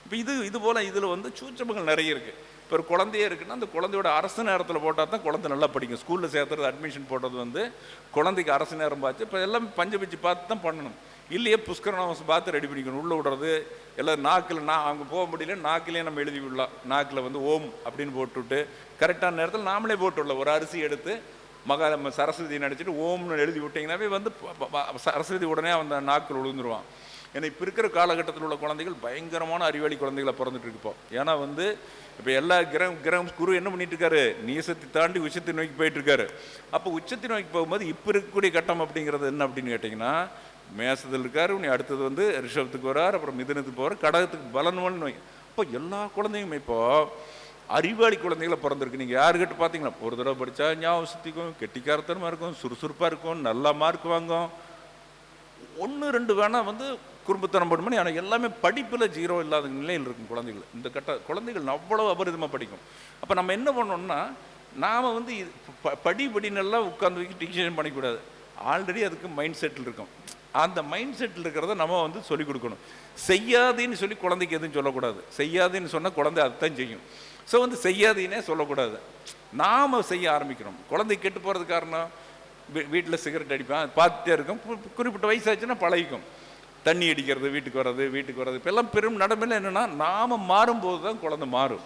இப்போ இது போல் இதில் வந்து சூச்சகங்கள் நிறைய இருக்குது. இப்போ ஒரு குழந்தையே இருக்குன்னா அந்த குழந்தையோட அரசு நேரத்தில் போட்டால் தான் குழந்தை நல்லா படிக்கும். ஸ்கூலில் சேர்த்துறது அட்மிஷன் போட்டது வந்து குழந்தைக்கு அரசு நேரம் பார்த்து இப்போ எல்லாம் பஞ்சபட்சி பார்த்து தான் பண்ணணும். இல்லையே புஷ்கரநாமம் பார்த்து ரெடி பண்ணிக்கணும். உள்ளே விடுறது எல்லாம் நாக்கில் அங்கே போக முடியல, நாக்கிலே நம்ம எழுதி விடலாம். நாக்கில் வந்து ஓம் அப்படின்னு போட்டுவிட்டு கரெக்டான நேரத்தில் நாமளே போட்டுவிடலாம். ஒரு அரிசி எடுத்து சரஸ்வதி நடிச்சிட்டு ஓம்னு எழுதி விட்டிங்கன்னாவே வந்து சரஸ்வதி உடனே அந்த நாக்கில் விழுந்துருவான். ஏன்னா இப்போ இருக்கிற காலகட்டத்தில் உள்ள குழந்தைகள் பயங்கரமான அறிவாளி குழந்தைகளை பிறந்துட்டு இருப்போம். ஏன்னா வந்து இப்போ எல்லா கிரகம் குரு என்ன பண்ணிட்டு இருக்காரு, நீசத்தை தாண்டி உச்சத்தை நோக்கி போயிட்டு இருக்காரு. அப்போ உச்சத்தை நோக்கி போகும்போது இப்போ இருக்கக்கூடிய கட்டம் அப்படிங்கிறது என்ன அப்படின்னு கேட்டிங்கன்னா, மேசத்தில் இருக்காரு, உன்னை அடுத்தது வந்து ரிஷபத்துக்கு வரார், அப்புறம் மிதுனத்துக்கு போகிறார், கடகத்துக்கு பலன்வன் நோய். அப்போ எல்லா குழந்தையுமே இப்போ அறிவாளி குழந்தைகளை பிறந்திருக்கு. நீங்கள் யாருக்கிட்ட பார்த்தீங்களா, ஒரு தடவை படித்தா ஞாபகம் சுத்திக்கும், கெட்டிக்காரத்தனமாக இருக்கும், சுறுசுறுப்பாக இருக்கும், நல்லா மார்க் வாங்கும். 1-2 வேணால் வந்து குறும்புத்தனம் பண்ணுமோ, ஆனால் எல்லாமே படிப்பில் 0 இல்லாத நிலையில் இருக்கும் குழந்தைகள். இந்த குழந்தைகள் அவ்வளோ அபரிதமாக படிக்கும். அப்போ நம்ம என்ன பண்ணோம்னா, நாம் வந்து படினெல்லாம் உட்காந்து வைக்க டிக்ஷன் பண்ணிக்கூடாது. ஆல்ரெடி அதுக்கு மைண்ட் செட்டில் இருக்கும். அந்த மைண்ட் செட்டில் இருக்கிறத நம்ம வந்து சொல்லிக் கொடுக்கணும். செய்யாதுன்னு சொல்லி குழந்தைக்கு எதுவும் சொல்லக்கூடாது. செய்யாதுன்னு சொன்னால் குழந்தை அதுதான் செய்யும். ஸோ வந்து செய்யாதீன்னே சொல்லக்கூடாது, நாம் செய்ய ஆரம்பிக்கணும். குழந்தை கெட்டு போகிறது காரணம், வீட்டில் சிகரெட் அடிப்பேன் பார்த்துட்டே இருக்கும், குறிப்பிட்ட வயசாச்சுன்னா பழகிக்கும். தண்ணி அடிக்கிறது, வீட்டுக்கு வர்றது இப்போ எல்லாம் பெரும் நடைமுறையில் என்னென்னா நாம் மாறும்போது தான் குழந்தை மாறும்.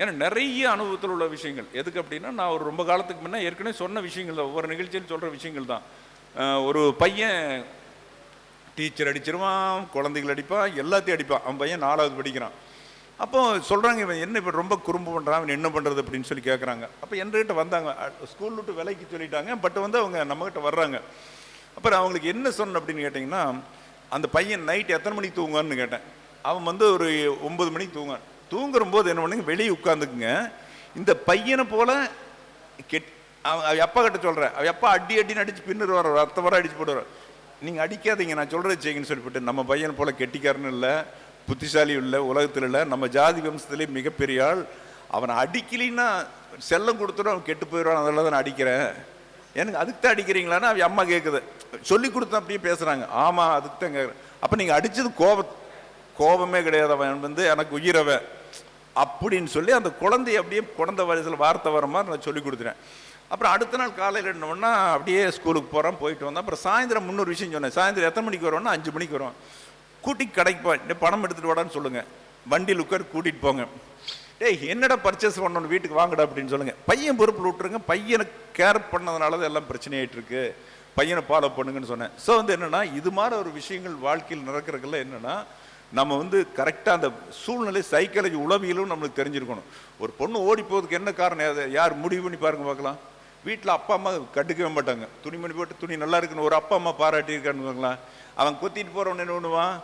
ஏன்னா நிறைய அனுபவத்தில் உள்ள விஷயங்கள். எதுக்கு அப்படின்னா, நான் ஒரு ரொம்ப காலத்துக்கு முன்னே ஏற்கனவே சொன்ன விஷயங்கள் தான், ஒவ்வொரு நிகழ்ச்சியில் சொல்கிற விஷயங்கள் தான். ஒரு பையன் டீச்சர் அடிச்சிருவான், குழந்தைகள் அடிப்பான், எல்லாத்தையும் அடிப்பான். அவன் பையன் 4வது படிக்கிறான். அப்போ சொல்கிறாங்க, இவன் என்ன இப்போ ரொம்ப குறும்பு பண்ணுறான், இவன் என்ன பண்ணுறது அப்படின்னு சொல்லி கேட்குறாங்க. அப்போ என்கிட்ட வந்தாங்க, ஸ்கூல் விட்டு விலைக்கு சொல்லிட்டாங்க, பட் வந்து அவங்க நம்மகிட்ட வர்றாங்க. அப்புறம் அவங்களுக்கு என்ன சொன்னேன் அப்படின்னு கேட்டிங்கன்னா, அந்த பையன் நைட் எத்தனை மணிக்கு தூங்குவான்னு கேட்டேன். அவன் வந்து ஒரு 9 மணிக்கு தூங்குவான். தூங்குறம்போது என்ன பண்ணுங்க, வெளியே உட்காந்துக்குங்க. இந்த பையனை போல் அவன் அப்பா கிட்ட சொல்கிறேன், அவன் அப்பா அடின்னு அடித்து பின்னுருவார், ரத்த வர அடித்து போடுவார். நீங்கள் அடிக்காதீங்க, நான் சொல்கிறது செய்யுங்கன்னு சொல்லிவிட்டு, நம்ம பையனை போல் கெட்டிக்காரன்னு இல்லை, புத்திசாலி இல்லை, உலகத்தில் இல்லை, நம்ம ஜாதி வம்சத்துலேயே மிகப்பெரிய ஆள். அவனை அடிக்கலின்னா செல்லம் கொடுத்துடும், அவன் கெட்டு போயிடுவான், அதெல்லாம் தான் நான் அடிக்கிறேன். எனக்கு அதுக்கு தான் அடிக்கிறீங்களான்னு அவன் அம்மா கேட்குது. சொல்லி கொடுத்தா அப்படியே பேசுகிறாங்க. ஆமாம், அதுக்கு தான் கேட்குறேன். அப்போ நீங்கள் அடித்தது கோபமே கிடையாது, அவன் வந்து எனக்கு உயிரவன் அப்படின்னு சொல்லி அந்த குழந்தைய அப்படியே குழந்தை வயசில் வார்த்தை வர மாதிரி நான் சொல்லி கொடுத்துறேன். அப்புறம் அடுத்த நாள் காலையில் என்னன்னா அப்படியே ஸ்கூலுக்கு போகிறோம், போயிட்டு வந்தோம். அப்புறம் சாயந்தரம் முன்னொரு விஷயம் சொன்னேன். சாயந்தரம் எத்தனை மணிக்கு வருவோம்னா 5 மணிக்கு வருவோம். கூட்டிக்கு கடைக்கு போய் பணம் எடுத்துகிட்டு வாடான்னு சொல்லுங்கள், வண்டியில் உட்கார் கூட்டிகிட்டு போங்க. டேய் என்னடா பர்ச்சேஸ் பண்ணணும், வீட்டுக்கு வாங்கடா அப்படின்னு சொல்லுங்கள். பையன் பொறுப்பில் விட்டுருங்க, பையனை கேர் பண்ணதுனால தான் எல்லாம் பிரச்சனையாயிட்டு இருக்கு, பையனை ஃபாலோ பண்ணுங்கன்னு சொன்னேன். ஸோ வந்து என்னென்னா, இது மாதிரி ஒரு விஷயங்கள் வாழ்க்கையில் நடக்கிறதுல என்னென்னா, நம்ம வந்து கரெக்டாக அந்த சூழ்நிலை சைக்காலஜி உளவியலும் நம்மளுக்கு தெரிஞ்சிருக்கணும். ஒரு பொண்ணு ஓடி போகிறதுக்கு என்ன காரணம், அதை யார் முடிவு பண்ணி பாருங்க பார்க்கலாம். வீட்டில் அப்பா அம்மா கண்டுக்கவே மாட்டாங்க. துணிமணி போட்டு துணி நல்லா இருக்குன்னு ஒரு அப்பா அம்மா பாராட்டியிருக்கான்னு பார்க்கலாம். அவன் கொத்திட்டு போகிறவன் என்ன பண்ணுவான்,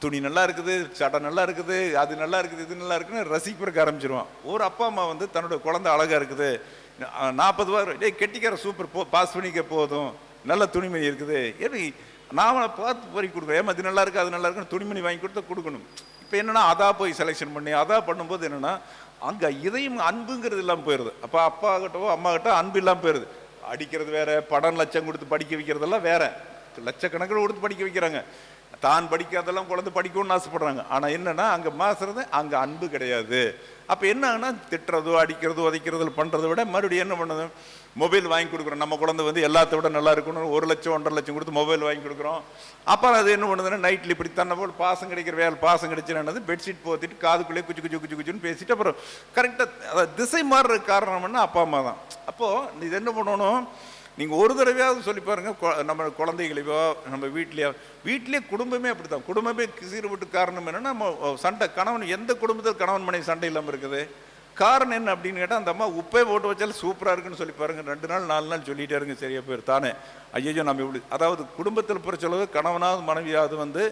துணி நல்லா இருக்குது, சட்டை நல்லா இருக்குது, அது நல்லா இருக்குது, இது நல்லா இருக்குன்னு ரசிக்கிறதுக்கு ஆரம்பிச்சிருவான். ஒரு அப்பா அம்மா வந்து தன்னோட குழந்தை அழகாக இருக்குது, 40 ரூபா, டேய் கெட்டிக்கார சூப்பர், பாஸ் பண்ணிக்க போதும், நல்ல துணிமணி இருக்குது, ஏன்னா நான் பார்த்து போய் கொடுக்குறேன், ஏமா அது நல்லா இருக்குது, அது நல்லா இருக்குன்னு துணிமணி வாங்கி கொடுக்கணும். இப்போ என்னென்னா அதாக போய் செலெக்ஷன் பண்ணி அதாக பண்ணும்போது என்னென்னா அங்கே இதையும் அன்புங்கிறது இல்லாமல் போயிடுது. அப்போ அப்பா கிட்டவோ அம்மா கிட்ட அன்பு இல்லாமல் போயிடுது. அடிக்கிறது வேற, படம் லட்சம் கொடுத்து படிக்க வைக்கிறதெல்லாம் வேற, லட்சக்கணக்கில் கொடுத்து படிக்க வைக்கிறாங்க. தான் படிக்காதெல்லாம் குழந்தை படிக்கணும்னு ஆசைப்படுறாங்க. ஆனால் என்னென்னா அங்கே மாசுறது, அங்கே அன்பு கிடையாது. அப்போ என்ன ஆகுனா, திட்டுறதோ அடிக்கிறதோ உதைக்கிறதோ பண்ணுறதை விட மறுபடியும் என்ன பண்ணுது, மொபைல் வாங்கி கொடுக்குறோம். நம்ம குழந்தை வந்து எல்லாத்த விட நல்லா இருக்கணும், 1 லட்சம் 1.5 லட்சம் கொடுத்து மொபைல் வாங்கி கொடுக்குறோம். அப்புறம் அது என்ன பண்ணுதுன்னா, நைட்டில் இப்படி தன்னை போல் பாசம் கிடைக்கிற வேலை, பாசம் கிடைச்சிடானது பெட்ஷீட் போத்திட்டு காதுக்குள்ளே குச்சி குச்சி குச்சி குச்சின்னு பேசிட்டு அப்புறம் கரெக்டாக திசை மாறுற காரணம்னா அப்பா அம்மா தான். அப்போது இது என்ன பண்ணணும், நீங்கள் ஒரு தடவையாவது சொல்லி பாருங்க, நம்ம குழந்தைகளையோ நம்ம வீட்லேயே குடும்பமே அப்படி தான். குடும்பமே சீர்பட்டு காரணம் என்னென்னா, நம்ம சண்டை கணவன், எந்த குடும்பத்தில் கணவன் மனைவி சண்டை இல்லாமல் இருக்குது? காரணம் என்ன அப்படின்னு கேட்டால், அந்த அம்மா உப்பே போட்டு வச்சாலும் சூப்பராக இருக்குன்னு சொல்லி பாருங்க, 2 நாள் 4 நாள் சொல்லிகிட்டே இருங்க, சரியா போயிரு தானே. ஐயோ நம்ம இப்படி, அதாவது குடும்பத்தில் பொறுத்தளவு கணவனாவது மனைவியாவது வந்து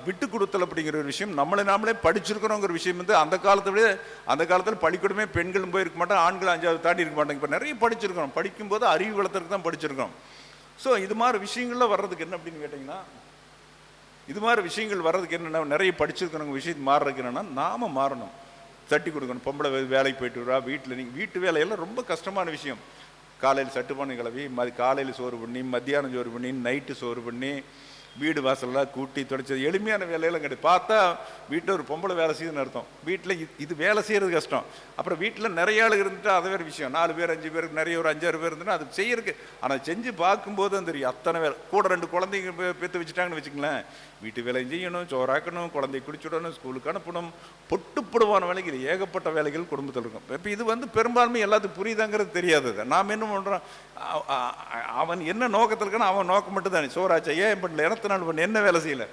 விட்டு கொடுத்தல் அப்படிங்கிற ஒரு விஷயம் நாமளே படிச்சிருக்கிறோங்கிற விஷயம் வந்து அந்த காலத்தை விட, அந்த காலத்தில் பள்ளிக்கூடமே பெண்களும் போயிருக்க மாட்டோம், ஆண்கள் 5வது தாண்டி இருக்க மாட்டாங்க. இப்போ நிறைய படிச்சிருக்கிறோம், படிக்கும்போது அறிவு வளர்த்துறதுக்கு தான் படிச்சிருக்கிறோம். ஸோ இது மாதிரி விஷயங்கள்லாம் வர்றதுக்கு என்ன அப்படின்னு கேட்டிங்கன்னா, இது மாதிரி விஷயங்கள் வர்றதுக்கு என்னென்ன, நிறைய படிச்சிருக்கிறவங்க விஷயத்து மாறுறதுக்கு என்னென்னா, நாம் மாறணும், தட்டி கொடுக்கணும். பொம்பளை வேலைக்கு போயிட்டு வரா, நீங்கள் வீட்டு வேலையெல்லாம் ரொம்ப கஷ்டமான விஷயம். காலையில் சட்டுப்பானை கிளவி, காலையில் சோறு பண்ணி, மத்தியானம் சோறு பண்ணி, நைட்டு சோறு பண்ணி, வீடு வாசல்லாம் கூட்டி துடைச்சது, எளிமையான வேலையெல்லாம் கிடையாது. பார்த்தா வீட்டில் ஒரு பொம்பளை வேலை செய்யுதுன்னு அர்த்தம். வீட்டில் இது வேலை செய்கிறது கஷ்டம். அப்புறம் வீட்டில் நிறைய ஆள் இருந்துட்டு அது வேறு விஷயம். 4 பேர் 5 பேருக்கு நிறைய ஒரு 5-6 பேர் இருந்துன்னா அது செய்யறதுக்கு, ஆனால் செஞ்சு பார்க்கும்போது தான் தெரியும் அத்தனை வேலை. கூட 2 குழந்தைங்க பெற்று வச்சுட்டாங்கன்னு வச்சுங்களேன், வீட்டு வேலையும் செய்யணும், சோறாக்கணும், குழந்தைய குடிச்சுடணும், ஸ்கூலுக்கு அனுப்பணும், பொட்டுப்படுவான வேலைகள், ஏகப்பட்ட வேலைகள் குடும்பத்தில் இருக்கும். இப்போ இது வந்து பெரும்பான்மை எல்லாத்துக்கும் புரியுதாங்கிறது தெரியாது. நாம் என்ன பண்ணுறோம், அவன் என்ன நோக்கத்தில் இருக்கானோ அவன் நோக்கம் மட்டும் தானே. சோறாச்சா ஏன் பண்ணல, இடத்த நாள் பண்ண, என்ன வேலை செய்யலை,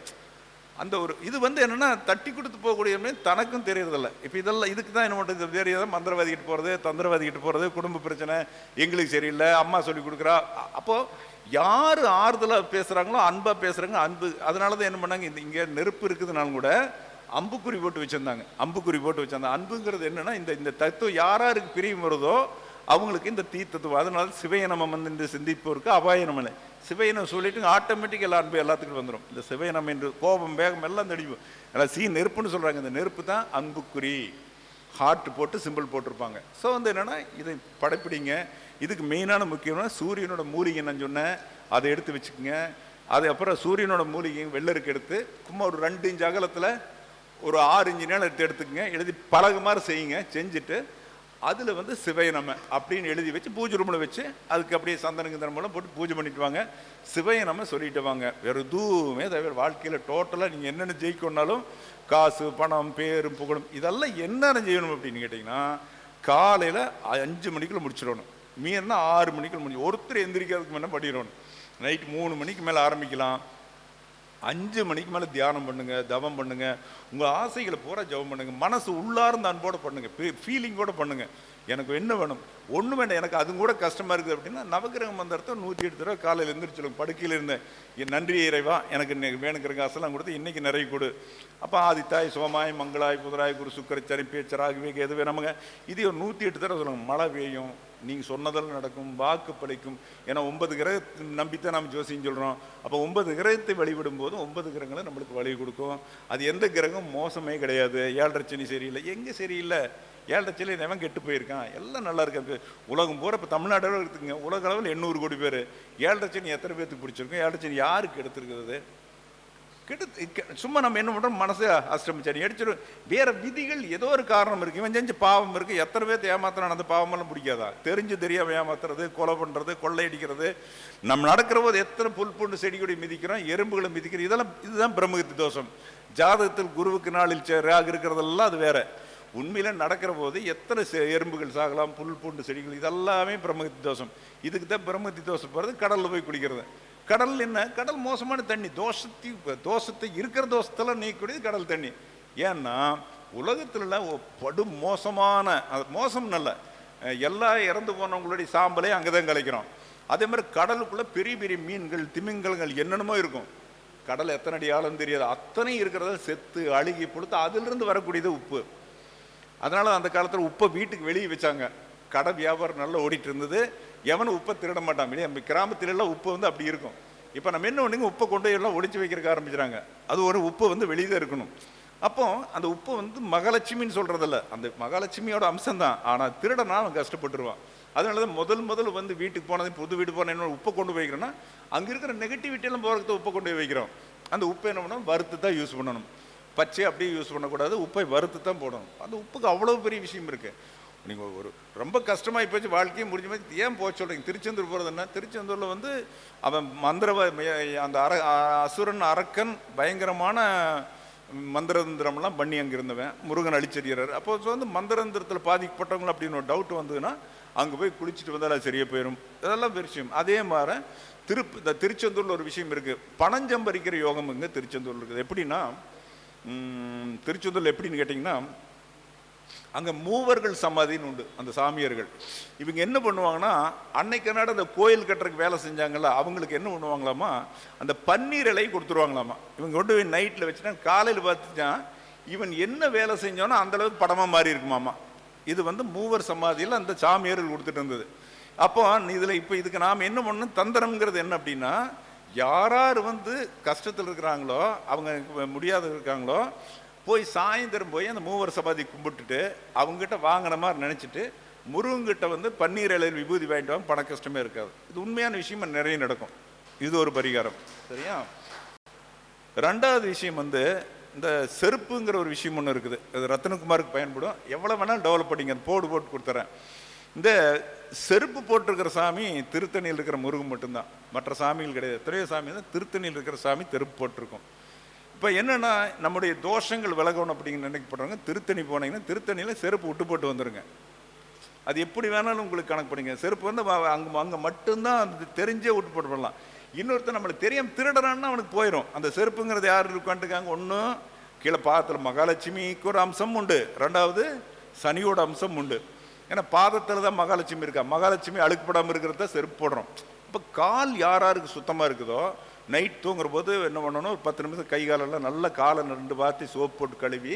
அந்த ஒரு இது வந்து என்னென்னா தட்டி கொடுத்து போகக்கூடிய தனக்கும் தெரியறதில்ல. இப்போ இதெல்லாம் இதுக்கு தான் என்ன பண்ணுறது, தெரியாத மந்திரவாதிக்கிட்டு போகிறது, தந்திரவாதிக்கிட்டு போகிறது, குடும்ப பிரச்சனை எங்களுக்கு சரியில்லை, அம்மா சொல்லி கொடுக்குறா. அப்போது யார் ஆறுதலாக பேசுகிறாங்களோ, அன்பாக பேசுகிறாங்க, அன்பு. அதனால தான் என்ன பண்ணாங்க, இங்கே நெருப்பு இருக்குதுனாலும் கூட அம்புக்குறி போட்டு வச்சுருந்தாங்க. அம்புக்குறி போட்டு வச்சிருந்தாங்க. அன்புங்கிறது என்னென்னா, இந்த தத்துவம் யாருக்கு பிரியும் வருதோ அவங்களுக்கு இந்த தத்துவம். அதனால சிவயனமம் வந்து இந்த சிந்திப்போருக்கு அபாயனம் இல்லை. சிவயனம் சொல்லிட்டு ஆட்டோமேட்டிக் எல்லா அன்பு எல்லாத்துக்கும் வந்துடும். இந்த சிவயனம் என்று கோபம் வேகம் எல்லாம் தடிக்கும். எல்லாம் நெருப்புன்னு சொல்கிறாங்க. இந்த நெருப்பு தான் அன்புக்குறி. ஹார்ட் போட்டு சிம்பிள் போட்டிருப்பாங்க. ஸோ வந்து என்னென்னா, இதை படைப்பிடிங்க. இதுக்கு மெயினான முக்கியமான சூரியனோட மூலிகை நான் சொன்னேன், அதை எடுத்து வச்சுக்கோங்க. அது அப்புறம் சூரியனோட மூலிகை வெள்ளருக்கு எடுத்து சும்மா ஒரு 2 இன்ச் அகலத்தில் ஒரு 6 இன்ச்சு நேரம் எடுத்துக்குங்க. எழுதி பழகு மாதிரி செய்யுங்க. செஞ்சுட்டு அதில் வந்து சிவயனம அப்படின்னு எழுதி வச்சு பூஜை ரூமில் வச்சு அதுக்கு அப்படியே சந்தனங்கிந்தனம் மூலம் போட்டு பூஜை பண்ணிட்டு வாங்க. சிவயனம சொல்லிட்டு வாங்க. வேறு எதுவுமே தவிர வாழ்க்கையில் டோட்டலாக நீங்கள் என்னென்ன ஜெயிக்கணுன்னாலும், காசு பணம் பேரும் புகழும் இதெல்லாம் என்னென்ன செய்யணும் அப்படின்னு கேட்டிங்கன்னா, காலையில் 5 மணிக்குள்ள முடிச்சிடணும். மீறினா 6 மணிக்குள்ள முடியும். ஒருத்தர் எந்திரிக்கிறதுக்கு முன்னே பண்ணிடணும். நைட் 3 மணிக்கு மேலே ஆரம்பிக்கலாம். 5 மணிக்கு மேலே தியானம் பண்ணுங்க, தவம் பண்ணுங்க, உங்கள் ஆசைகளை பூரா ஜபம் பண்ணுங்க. மனசு உள்ளார்ந்த அன்போடு பண்ணுங்க, ஃபீலிங்கோடு பண்ணுங்க. எனக்கு என்ன வேணும், ஒன்றும் வேண்டாம், எனக்கு அது கூட கஷ்டமாக இருக்குது அப்படின்னா நவகிரக மந்திரத்தை 108 தடவை காலையில் எழுந்திரிச்சிடும். படுக்கையில் இருந்தேன், நன்றி இறைவா, எனக்கு வேணுங்கிற காசெல்லாம் கொடுத்து இன்றைக்கி நிறைய கொடு. அப்போ ஆதித்தாய் சோமாய் மங்களாய் புதராய் குரு சுக்கரை சரி பேச்சராகவே எதுவே நமங்க இது ஒரு 108 தடவை சொல்லுங்க. மழை பெய்யும், நீங்கள் சொன்னதெல்லாம் நடக்கும், வாக்கு பழிக்கும். ஏன்னா 9 கிரகத்தை நம்பித்தான் நம்ம ஜோசியம் சொல்கிறோம். அப்போ 9 கிரகத்தை வழிபடும் போது 9 கிரகங்களை நம்மளுக்கு வழி கொடுக்கும். அது எந்த கிரகம் மோசமே கிடையாது. 7.5 சனி சரியில்லை, எங்கே சரியில்லை, 7.5 சனி எவன் கெட்டு போயிருக்கான், எல்லாம் நல்லா இருக்கு. உலகம் பூரா இப்போ தமிழ்நாடு இருக்குங்க, உலக அளவில் 800 கோடி பேர். 7.5 சனி எத்தனை பேருக்கு பிடிச்சிருக்கும்? 7.5 சனி யாருக்கு எடுத்துருக்கிறது? சும்மா நம்ம என்ன பண்ணுறோம், மனசு அஷ்டமிச்சனி அடிச்சிடும். வேற விதிகள் ஏதோ ஒரு காரணம் இருக்குது. இவன் செஞ்ச பாவம் இருக்குது. எத்தனை பேர்த்து ஏமாத்துறான், அந்த பாவமெல்லாம் பிடிக்காதா? தெரிஞ்சு தெரியாமல் ஏமாத்துறது, கொலை பண்ணுறது, கொள்ளையடிக்கிறது. நம்ம நடக்கிற போது எத்தனை புல் பூண்டு செடி கொடி மிதிக்கிறோம், எறும்புகளை மிதிக்கிறோம். இதுதான் பிரம்மகத்தி தோஷம். ஜாதகத்தில் குருவுக்கு நாளில் ராகு இருக்கிறதெல்லாம் அது வேற. உண்மையில் நடக்கிற போது எத்தனை எறும்புகள் சாகலாம், புல் பூண்டு செடிகள், இதெல்லாமே பிரம்மகத்தி தோஷம். இதுக்கு தான் பிரம்மகத்தி தோஷம் போகிறது. கடலில் போய் குடிக்கிறது. கடல் என்ன, கடல் மோசமான தண்ணி. தோஷத்தை இருக்கிற தோஷத்தெல்லாம் நீக்கக்கூடியது கடல் தண்ணி. ஏன்னா உலகத்துல படு மோசமான, மோசம் நல்ல எல்லா இறந்து போனவங்களுடைய சாம்பலே அங்கதான் கலைக்கிறோம். அதே மாதிரி கடலுக்குள்ள பெரிய பெரிய மீன்கள் திமிங்கலங்கள் என்னென்னமோ இருக்கும். கடல் எத்தனை அடி ஆழம் தெரியாது, அத்தனை இருக்கிறத செத்து அழுகி பொழுது அதிலிருந்து வரக்கூடியது உப்பு. அதனால அந்த காலத்தில் உப்பை வீட்டுக்கு வெளியே வச்சாங்க. கடை வியாபாரம் நல்லா ஓடிட்டு இருந்தது. எவனும் உப்பை திருட மாட்டான். நம்ம கிராமத்திலெல்லாம் உப்பு வந்து அப்படி இருக்கும். இப்போ நம்ம என்ன பண்ணுங்க, உப்பை கொண்டு எல்லாம் ஒடிச்சு வைக்கிறதுக்கு ஆரம்பிச்சுறாங்க. அது ஒரு உப்பு வந்து வெளியே தான் இருக்கணும். அப்போ அந்த உப்பு வந்து மகாலட்சுமின்னு சொல்றதில்ல, அந்த மகாலட்சுமியோட அம்சம்தான். ஆனால் திருடனா அவன் கஷ்டப்பட்டுருவான். அதனால தான் முதல் வந்து வீட்டுக்கு போனது, புது வீடு போன என்ன உப்பை கொண்டு வைக்கிறோன்னா, அங்கே இருக்கிற நெகட்டிவிட்டியெல்லாம் போகிறதுக்கு உப்பை கொண்டு போய் வைக்கிறோம். அந்த உப்பை என்ன பண்ணணும், வறுத்து தான் யூஸ் பண்ணணும். பச்சை அப்படியே யூஸ் பண்ணக்கூடாது, உப்பை வறுத்து தான் போடணும். அந்த உப்புக்கு அவ்வளோ பெரிய விஷயம் இருக்குது. நீங்கள் ஒரு ரொம்ப கஷ்டமாகி போச்சு, வாழ்க்கையும் முடிஞ்ச மாதிரி ஏன் போக சொல்கிறீங்க? திருச்செந்தூர் போகிறதுன்னா, திருச்செந்தூரில் வந்து அவன் அந்த அசுரன் அரக்கன் பயங்கரமான மந்திரந்திரம்லாம் பண்ணி அங்கே இருந்தவன் முருகன் அழிச்செறிகிறார். அப்போ வந்து மந்திரந்திரத்தில் பாதிக்கப்பட்டவங்க அப்படின்னு ஒரு டவுட் வந்ததுன்னா அங்கே போய் குளிச்சுட்டு வந்தால் அது சரியாக போயிடும். இதெல்லாம் விஷயம். அதே மாதிரி இந்த திருச்செந்தூரில் ஒரு விஷயம் இருக்குது, பணஞ்சம்பரிக்கிற யோகம் இங்கே திருச்செந்தூரில் இருக்குது. எப்படின்னா திருச்செந்தூரில் எப்படின்னு கேட்டிங்கன்னா, அங்கே மூவர்கள் சமாதின்னு உண்டு. அந்த சாமியார்கள் இவங்க என்ன பண்ணுவாங்கன்னா, அன்னைக்கு நாடு அந்த கோயில் கட்டுறதுக்கு வேலை செஞ்சாங்கல்ல, அவங்களுக்கு என்ன பண்ணுவாங்களாமா, அந்த பன்னீர் இலை கொடுத்துருவாங்களாமா. இவங்க கொண்டு போய் நைட்டில் வச்சுன்னா காலையில் பார்த்துச்சா இவன் என்ன வேலை செஞ்சோன்னா அந்தளவுக்கு படமாக மாறி இருக்குமாமா. இது மூவர் சமாதியில் அந்த சாமியார்கள் கொடுத்துட்டு இருந்தது. அப்போ இதில் இப்போ இதுக்கு நாம் என்ன பண்ணணும், தந்திரம்ங்கிறது என்ன அப்படின்னா, யார் கஷ்டத்தில் இருக்கிறாங்களோ, அவங்க முடியாத இருக்காங்களோ, போய் சாயந்தரம் போய் அந்த மூவர் சமாதி கும்பிட்டுட்டு அவங்ககிட்ட வாங்கின மாதிரி நினச்சிட்டு முருகங்கிட்ட பன்னீர் இலையில் விபூதி வாங்கிட்டு வாங்க, பண கஷ்டமே இருக்காது. இது உண்மையான விஷயம் நிறைய நடக்கும். இது ஒரு பரிகாரம். சரியா? ரெண்டாவது விஷயம் இந்த செருப்புங்கிற ஒரு விஷயம் ஒன்று இருக்குது. அது ரத்னகுமாருக்கு பயன்படும். எவ்வளோ வேணாலும் டெவலப் பண்ணிங்க, அது போட்டு கொடுத்துறேன். இந்த செருப்பு போட்டிருக்கிற சாமி திருத்தணியில் இருக்கிற முருகன் மட்டும்தான், மற்ற சாமிகள் கிடையாது. எத்தனையோ சாமி தான் திருத்தணியில் இருக்கிற சாமி செருப்பு போட்டிருக்கும். இப்போ என்னென்னா, நம்முடைய தோஷங்கள் விலகணும் அப்படிங்கிற நினைக்கப்படுறாங்க. திருத்தணி போனீங்கன்னா திருத்தணியில் செருப்பு விட்டு போட்டு வந்துடுங்க. அது எப்படி வேணாலும் உங்களுக்கு கணக்கு பண்ணிங்க. செருப்பு அங்கே மட்டும்தான் அது தெரிஞ்சே விட்டு போட்டு போடலாம். இன்னொருத்தர் நம்மளுக்கு தெரியாமல் திருடறான்னா அவனுக்கு போயிடும். அந்த செருப்புங்கிறது யார் உட்காந்துருக்காங்க, ஒன்று கீழே பாதத்தில் மகாலட்சுமிக்கு ஒரு அம்சம் உண்டு, ரெண்டாவது சனியோட அம்சம் உண்டு. ஏன்னா பாதத்தில் தான் மகாலட்சுமி இருக்கா. மகாலட்சுமி அழுக்குப்படாமல் இருக்கிறத செருப்பு போடுறோம். இப்போ கால் யாருக்கு சுத்தமாக இருக்குதோ, நைட் தூங்குற போது என்ன பண்ணணும், ஒரு 10 நிமிஷம் கை காலெல்லாம் நல்லா காலை 2 வாத்தி சோப்பு போட்டு கழுவி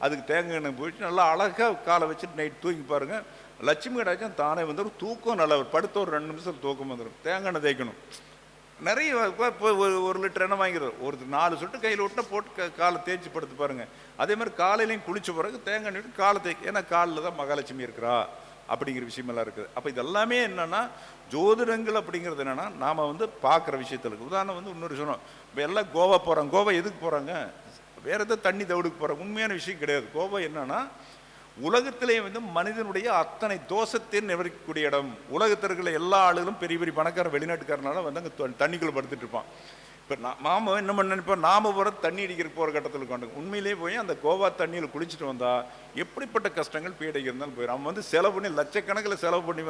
அதுக்கு தேங்காய் எண்ணெய் போயிட்டு நல்லா அழகாக காலை வச்சுட்டு நைட் தூங்கி பாருங்கள். லட்சுமி கடாச்சும் தானே வந்துடும். தூக்கம் நல்லா படுத்த ஒரு 2 நிமிஷம் தூக்கம் வந்துடும். தேங்காய் எண்ணெய் தேய்க்கணும். நிறைய இப்போ 1 லிட்டர் எண்ணெய் வாங்கிடுறோம். ஒரு 4 சொட்டு கையில் விட்டா போட்டு காலை தேய்ச்சி படுத்து பாருங்கள். அதே மாதிரி காலையிலையும் குளிச்ச பிறகு தேங்காய் எண்ணெய் விட்டு காலை தேய்க்க. ஏன்னா காலில் தான் மகாலட்சுமி இருக்கிறா அப்படிங்கிற விஷயமெல்லாம் இருக்குது. அப்போ இதெல்லாமே என்னென்னா, ஜோதிடங்கள் அப்படிங்கிறது என்னென்னா, நாம் பார்க்குற விஷயத்தில் இருக்குது. உதாரணம் இன்னொரு சொன்னோம், இப்போ எல்லாம் கோவா போகிறாங்க. கோவா எதுக்கு போகிறாங்க, வேறு எதாவது தண்ணி தவிடுக்கு போகிறாங்க. உண்மையான விஷயம் கிடையாது. கோவா என்னென்னா, உலகத்திலே மனிதனுடைய அத்தனை தோஷத்தை நிவர்த்திக்கக்கூடிய இடம். உலகத்தில் இருக்கிற எல்லா ஆளுகளும் பெரிய பெரிய பணக்கார வெளிநாட்டுக்காரனால அங்கே தண்ணிக்குள்ளே படுத்துட்டு இருப்பான். இப்போ நாம என்ன பண்ண நினைப்போம், நாம போகிற தண்ணி அடிக்கிறதுக்கு போகிற கட்டத்தில் உட்காந்து உண்மையிலேயே போய் அந்த கோவா தண்ணியில் குளிச்சுட்டு வந்தால் எப்படிப்பட்ட கஷ்டங்கள் பீடைக்கு இருந்தாலும் போயிடும். அவன் செலவு பண்ணி லட்சக்கணக்கில் செலவு பண்ணி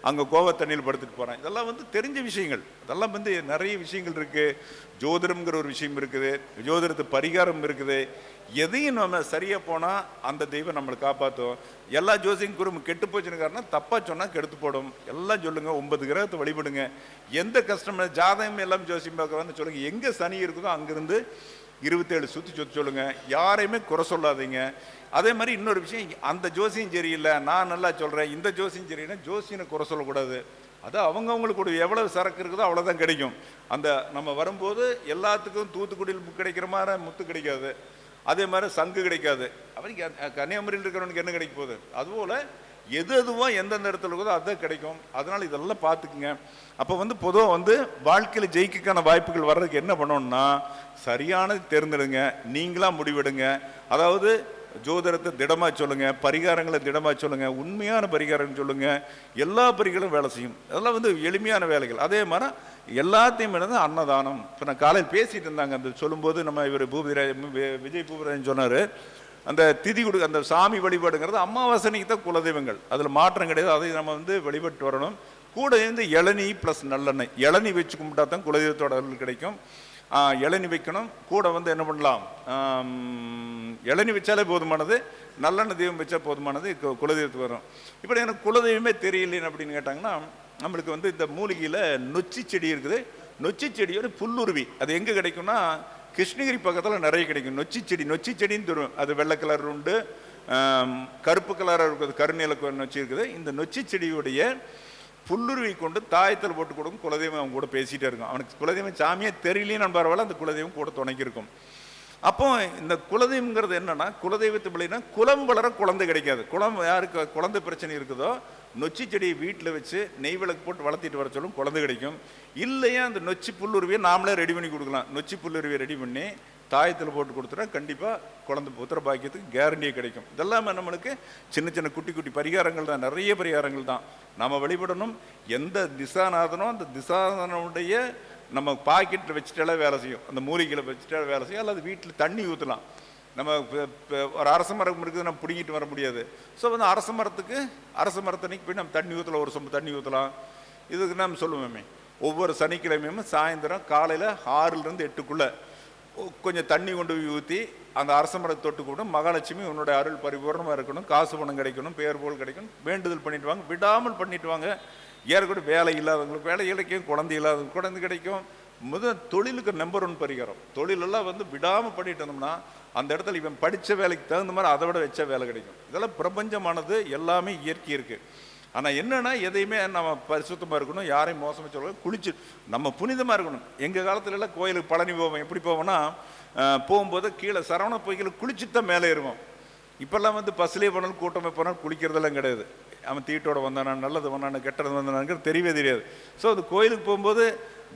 அங்கே கோவா தண்ணியில் படுத்துட்டு போகிறான். இதெல்லாம் தெரிஞ்ச விஷயங்கள். அதெல்லாம் நிறைய விஷயங்கள் இருக்குது. ஜோதிடம்ங்கிற ஒரு விஷயம் இருக்குது, ஜோதிடத்து பரிகாரம் இருக்குது. எதையும் நம்ம சரியாக போனால் அந்த தெய்வம் நம்மளை காப்பாற்றும். எல்லா ஜோசியம் குரு கெட்டு போச்சுன்னு காரணம், தப்பாக சொன்னால் கெடுத்து போடும். எல்லாம் சொல்லுங்கள், 9 கிரகத்தை வழிபடுங்க. எந்த கஷ்டம் ஜாதகம் எல்லாம் ஜோசியம் பார்க்குறான்னு சொல்லுங்கள். எங்கே சனி இருக்குதோ அங்கேருந்து 27 சுற்றி சொல்லுங்கள். யாரையுமே குறை சொல்லாதீங்க. அதே மாதிரி இன்னொரு விஷயம், அந்த ஜோசியம் சரியில்லை, நான் நல்லா சொல்கிறேன், இந்த ஜோசியம் சரியில்லை, ஜோசியனை குறை சொல்லக்கூடாது. அது அவங்கவுங்களுக்கு எவ்வளவு சரக்கு இருக்குதோ அவ்வளோதான் கிடைக்கும். அந்த நம்ம வரும்போது எல்லாத்துக்கும் தூத்துக்குடியில் கிடைக்கிற மாதிரி முத்து கிடைக்காது, அதே மாதிரி சங்கு கிடைக்காது. அவனுக்கு கன்னியாகுமரியில் இருக்கிறவனுக்கு என்ன கிடைக்க போகுது? அதுபோல் எதுவோ எந்தெந்த இடத்துல இருக்குதோ அதுதான் கிடைக்கும். அதனால் இதெல்லாம் பார்த்துக்குங்க. அப்போ பொதுவாக வாழ்க்கையில் ஜெயிக்கான வாய்ப்புகள் வர்றதுக்கு என்ன பண்ணணும்னா, சரியானது தேர்ந்தெடுங்க, நீங்களாக முடிவெடுங்க. அதாவது ஜோதிடத்தை திடமாக சொல்லுங்கள், பரிகாரங்களை திடமாக சொல்லுங்கள், உண்மையான பரிகாரம் சொல்லுங்கள். எல்லா பரிகாரம் வேலை செய்யும். அதெல்லாம் எளிமையான வேலைகள். அதே மாதிரி எல்லாத்தையும் அன்னதானம். இப்போ நான் காலையில் பேசிகிட்டு இருந்தாங்க, அந்த சொல்லும்போது நம்ம இவர் விஜய் பூபதிராஜன் சொன்னார், அந்த திதி கொடுக்க அந்த சாமி வழிபாடுங்கிறது அமாவாசனைக்கு தான் குலதெய்வங்கள், அதில் மாற்றம் கிடையாது. அதை நம்ம வழிபட்டு வரணும். கூட இளநீ ப்ளஸ் நல்லெண்ணெய், இளநீ வச்சு கும்பிட்டா தான் குலதெய்வத்தோட அருள் கிடைக்கும். இளநீ வைக்கணும். கூட என்ன பண்ணலாம், இளநீ வச்சாலே போதுமானது, நல்லெண்ணெய் தெய்வம் வச்சா போதுமானது, குலதெய்வத்துக்கு வரும். இப்போ எனக்கு குலதெய்வமே தெரியலேன்னு அப்படின்னு கேட்டாங்கன்னா, நம்மளுக்கு இந்த மூலிகையில் நொச்சி செடி இருக்குது. நொச்சி செடியோட புல்லுருவி அது எங்கே கிடைக்கும்னா, கிருஷ்ணகிரி பக்கத்தில் நிறைய கிடைக்கும். நொச்சி செடின்னு தரும். அது வெள்ளை கலர் உண்டு, கருப்பு கலராக இருக்குது, கருநீல நொச்சி இருக்குது. இந்த நொச்சி செடியுடைய புல்லுருவி கொண்டு தாயத்தில் போட்டு கொடுக்கும். குலதெய்வம் அவங்க கூட பேசிகிட்டே இருக்கும். அவனுக்கு குலதெய்வம் சாமியே தெரியலேன்னு பரவாயில்ல, அந்த குலதெய்வம் கூட துணைக்கி இருக்கும். அப்போ இந்த குலதெய்வங்கிறது என்னன்னா, குலதெய்வத்தை பிள்ளைனா குலம் வளர குழந்தை கிடைக்காது. குளம் யாருக்கு குழந்தை பிரச்சனை இருக்குதோ, நொச்சி செடியை வீட்டில் வச்சு நெய் விளக்கு போட்டு வளர்த்திட்டு வர சொல்லும், குழந்தை கிடைக்கும். இல்லையா அந்த நொச்சி புல்லுருவியை நாமளே ரெடி பண்ணி கொடுக்கலாம். நொச்சி புல்லுருவியை ரெடி பண்ணி தாயத்தில் போட்டு கொடுத்துட்டா கண்டிப்பாக குழந்தை புத்திர பாக்கியத்துக்கு கேரண்டியே கிடைக்கும். இதெல்லாம் நம்மளுக்கு சின்ன சின்ன குட்டி குட்டி பரிகாரங்கள் தான், நிறைய பரிகாரங்கள் தான் நம்ம வழிபடணும். எந்த திசாநாதனோ அந்த திசாநாதனுடைய நம்ம பாக்கெட்டில் வச்சுட்டாலே வேலை செய்யும், அந்த மூலிகையில் வச்சுட்டாலே வேலை செய்யும். அல்லது வீட்டில் தண்ணி ஊற்றலாம். நம்ம ஒரு அரச மரம் இருக்குது, நம்ம பிடிங்கிட்டு வர முடியாது. ஸோ வந்து அரச மரத்தன்னைக்கு போய் நம்ம தண்ணி ஊற்றலாம், ஒரு சொம்பு தண்ணி ஊற்றலாம். இதுக்கு நம்ம சொல்லுவோமே, ஒவ்வொரு சனிக்கிழமையும் சாயந்தரம் காலையில் 6லேருந்து 8க்குள்ளே கொஞ்சம் தண்ணி கொண்டு போய் ஊற்றி அந்த அரச மரத்தை தொட்டு கூட மகாலட்சுமி உன்னுடைய அருள் பரிபூர்ணமாக இருக்கணும், காசு பணம் கிடைக்கணும், பேர் போல் கிடைக்கணும், வேண்டுதல் பண்ணிட்டு வாங்க, விடாமல் பண்ணிட்டு வாங்க. ஏற்கூட வேலை இல்லாதவங்களுக்கு வேலை கிடைக்கும், குழந்தை இல்லாதவங்களுக்கு குழந்தை கிடைக்கும். தொழிலுக்கு நம்பர் 1 பரிகாரம். தொழிலெல்லாம் வந்து விடாமல் பண்ணிட்டு இருந்தோம்னா அந்த இடத்துல இவன் படித்த வேலைக்கு தகுந்த மாதிரி அதை விட வச்ச வேலை கிடைக்கும். இதெல்லாம் பிரபஞ்சமானது, எல்லாமே இயற்கை இருக்குது. ஆனால் என்னென்னா எதையுமே நம்ம பரிசுத்தமாக இருக்கணும், யாரையும் மோசமாக சொல்லணும், குளிச்சு நம்ம புனிதமாக இருக்கணும். எங்கள் காலத்துலலாம் கோயிலுக்கு பழனி போவோம். எப்படி போவோம்னா போகும்போது கீழே சரவண பொய்களை குளிச்சுட்டு தான் மேலே ஏறுவோம். இப்போல்லாம் வந்து பஸ்லேயே போனாலும் கூட்டமாக போனாலும் குளிக்கிறதெல்லாம் கிடையாது. அவன் தீட்டோட வந்தானா, நல்லது வந்தானா, கெட்டது வந்தானாங்கிறது தெரியவே தெரியாது. ஸோ அது கோயிலுக்கு போகும்போது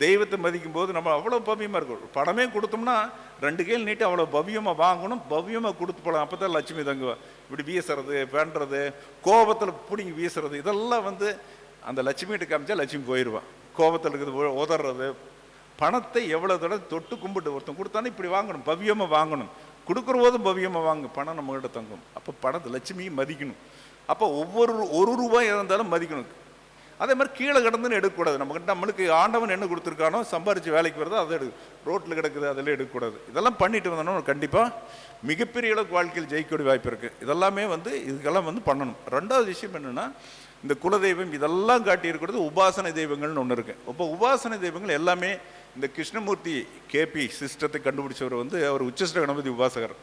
தெய்வத்தை மதிக்கும் போது நம்ம அவ்வளோ பவ்யமாக இருக்கும். பணமே கொடுத்தோம்னா 2 கையில் நீட்டு அவ்வளோ பவ்யமாக வாங்கணும், பவ்யமாக கொடுத்து போகலாம். அப்போ தான் லட்சுமி தங்குவா. இப்படி வீசுறது, பண்ணுறது, கோபத்தில் பிடிங்கி வீசுறது, இதெல்லாம் வந்து அந்த லட்சுமிகிட்ட காமிச்சா லட்சுமி போயிடுவான். கோபத்தில் இருக்குது உதறது, பணத்தை எவ்வளோ தடவை தொட்டு கும்பிட்டு ஒருத்தன் கொடுத்தானே இப்படி வாங்கணும், பவ்யமாக வாங்கணும். கொடுக்குற போதும் பவ்யமாக வாங்க, பணம் நம்மகிட்ட தங்கும். அப்போ பணத்தை லட்சுமியும் மதிக்கணும். அப்போ ஒரு ரூபாய் இருந்தாலும் மதிக்கணும். அதே மாதிரி கீழே கிடந்துன்னு எடுக்கக்கூடாது. நம்மளுக்கு ஆண்டவன் என்ன கொடுத்துருக்கானோ, சம்பாரித்து வேலைக்கு வருதோ அதை ரோட்டில் கிடக்குது அதெல்லாம் எடுக்கக்கூடாது. இதெல்லாம் பண்ணிட்டு வந்தோம்னா கண்டிப்பாக மிகப்பெரிய அளவுக்கு வாழ்க்கையில் ஜெயிக்கக்கூடிய வாய்ப்பு இருக்குது. இதெல்லாமே வந்து இதுக்கெல்லாம் வந்து பண்ணணும். 2வது விஷயம் என்னென்னா, இந்த குலதெய்வம் இதெல்லாம் காட்டி இருக்கிறது உபாசனை தெய்வங்கள்னு ஒன்று இருக்குது. இப்போ உபாசனை தெய்வங்கள் எல்லாமே இந்த கிருஷ்ணமூர்த்தி கேபி சிஸ்டத்தை கண்டுபிடிச்சவர் வந்து அவர் உச்சிஷ்ட கணபதி உபாசகர்.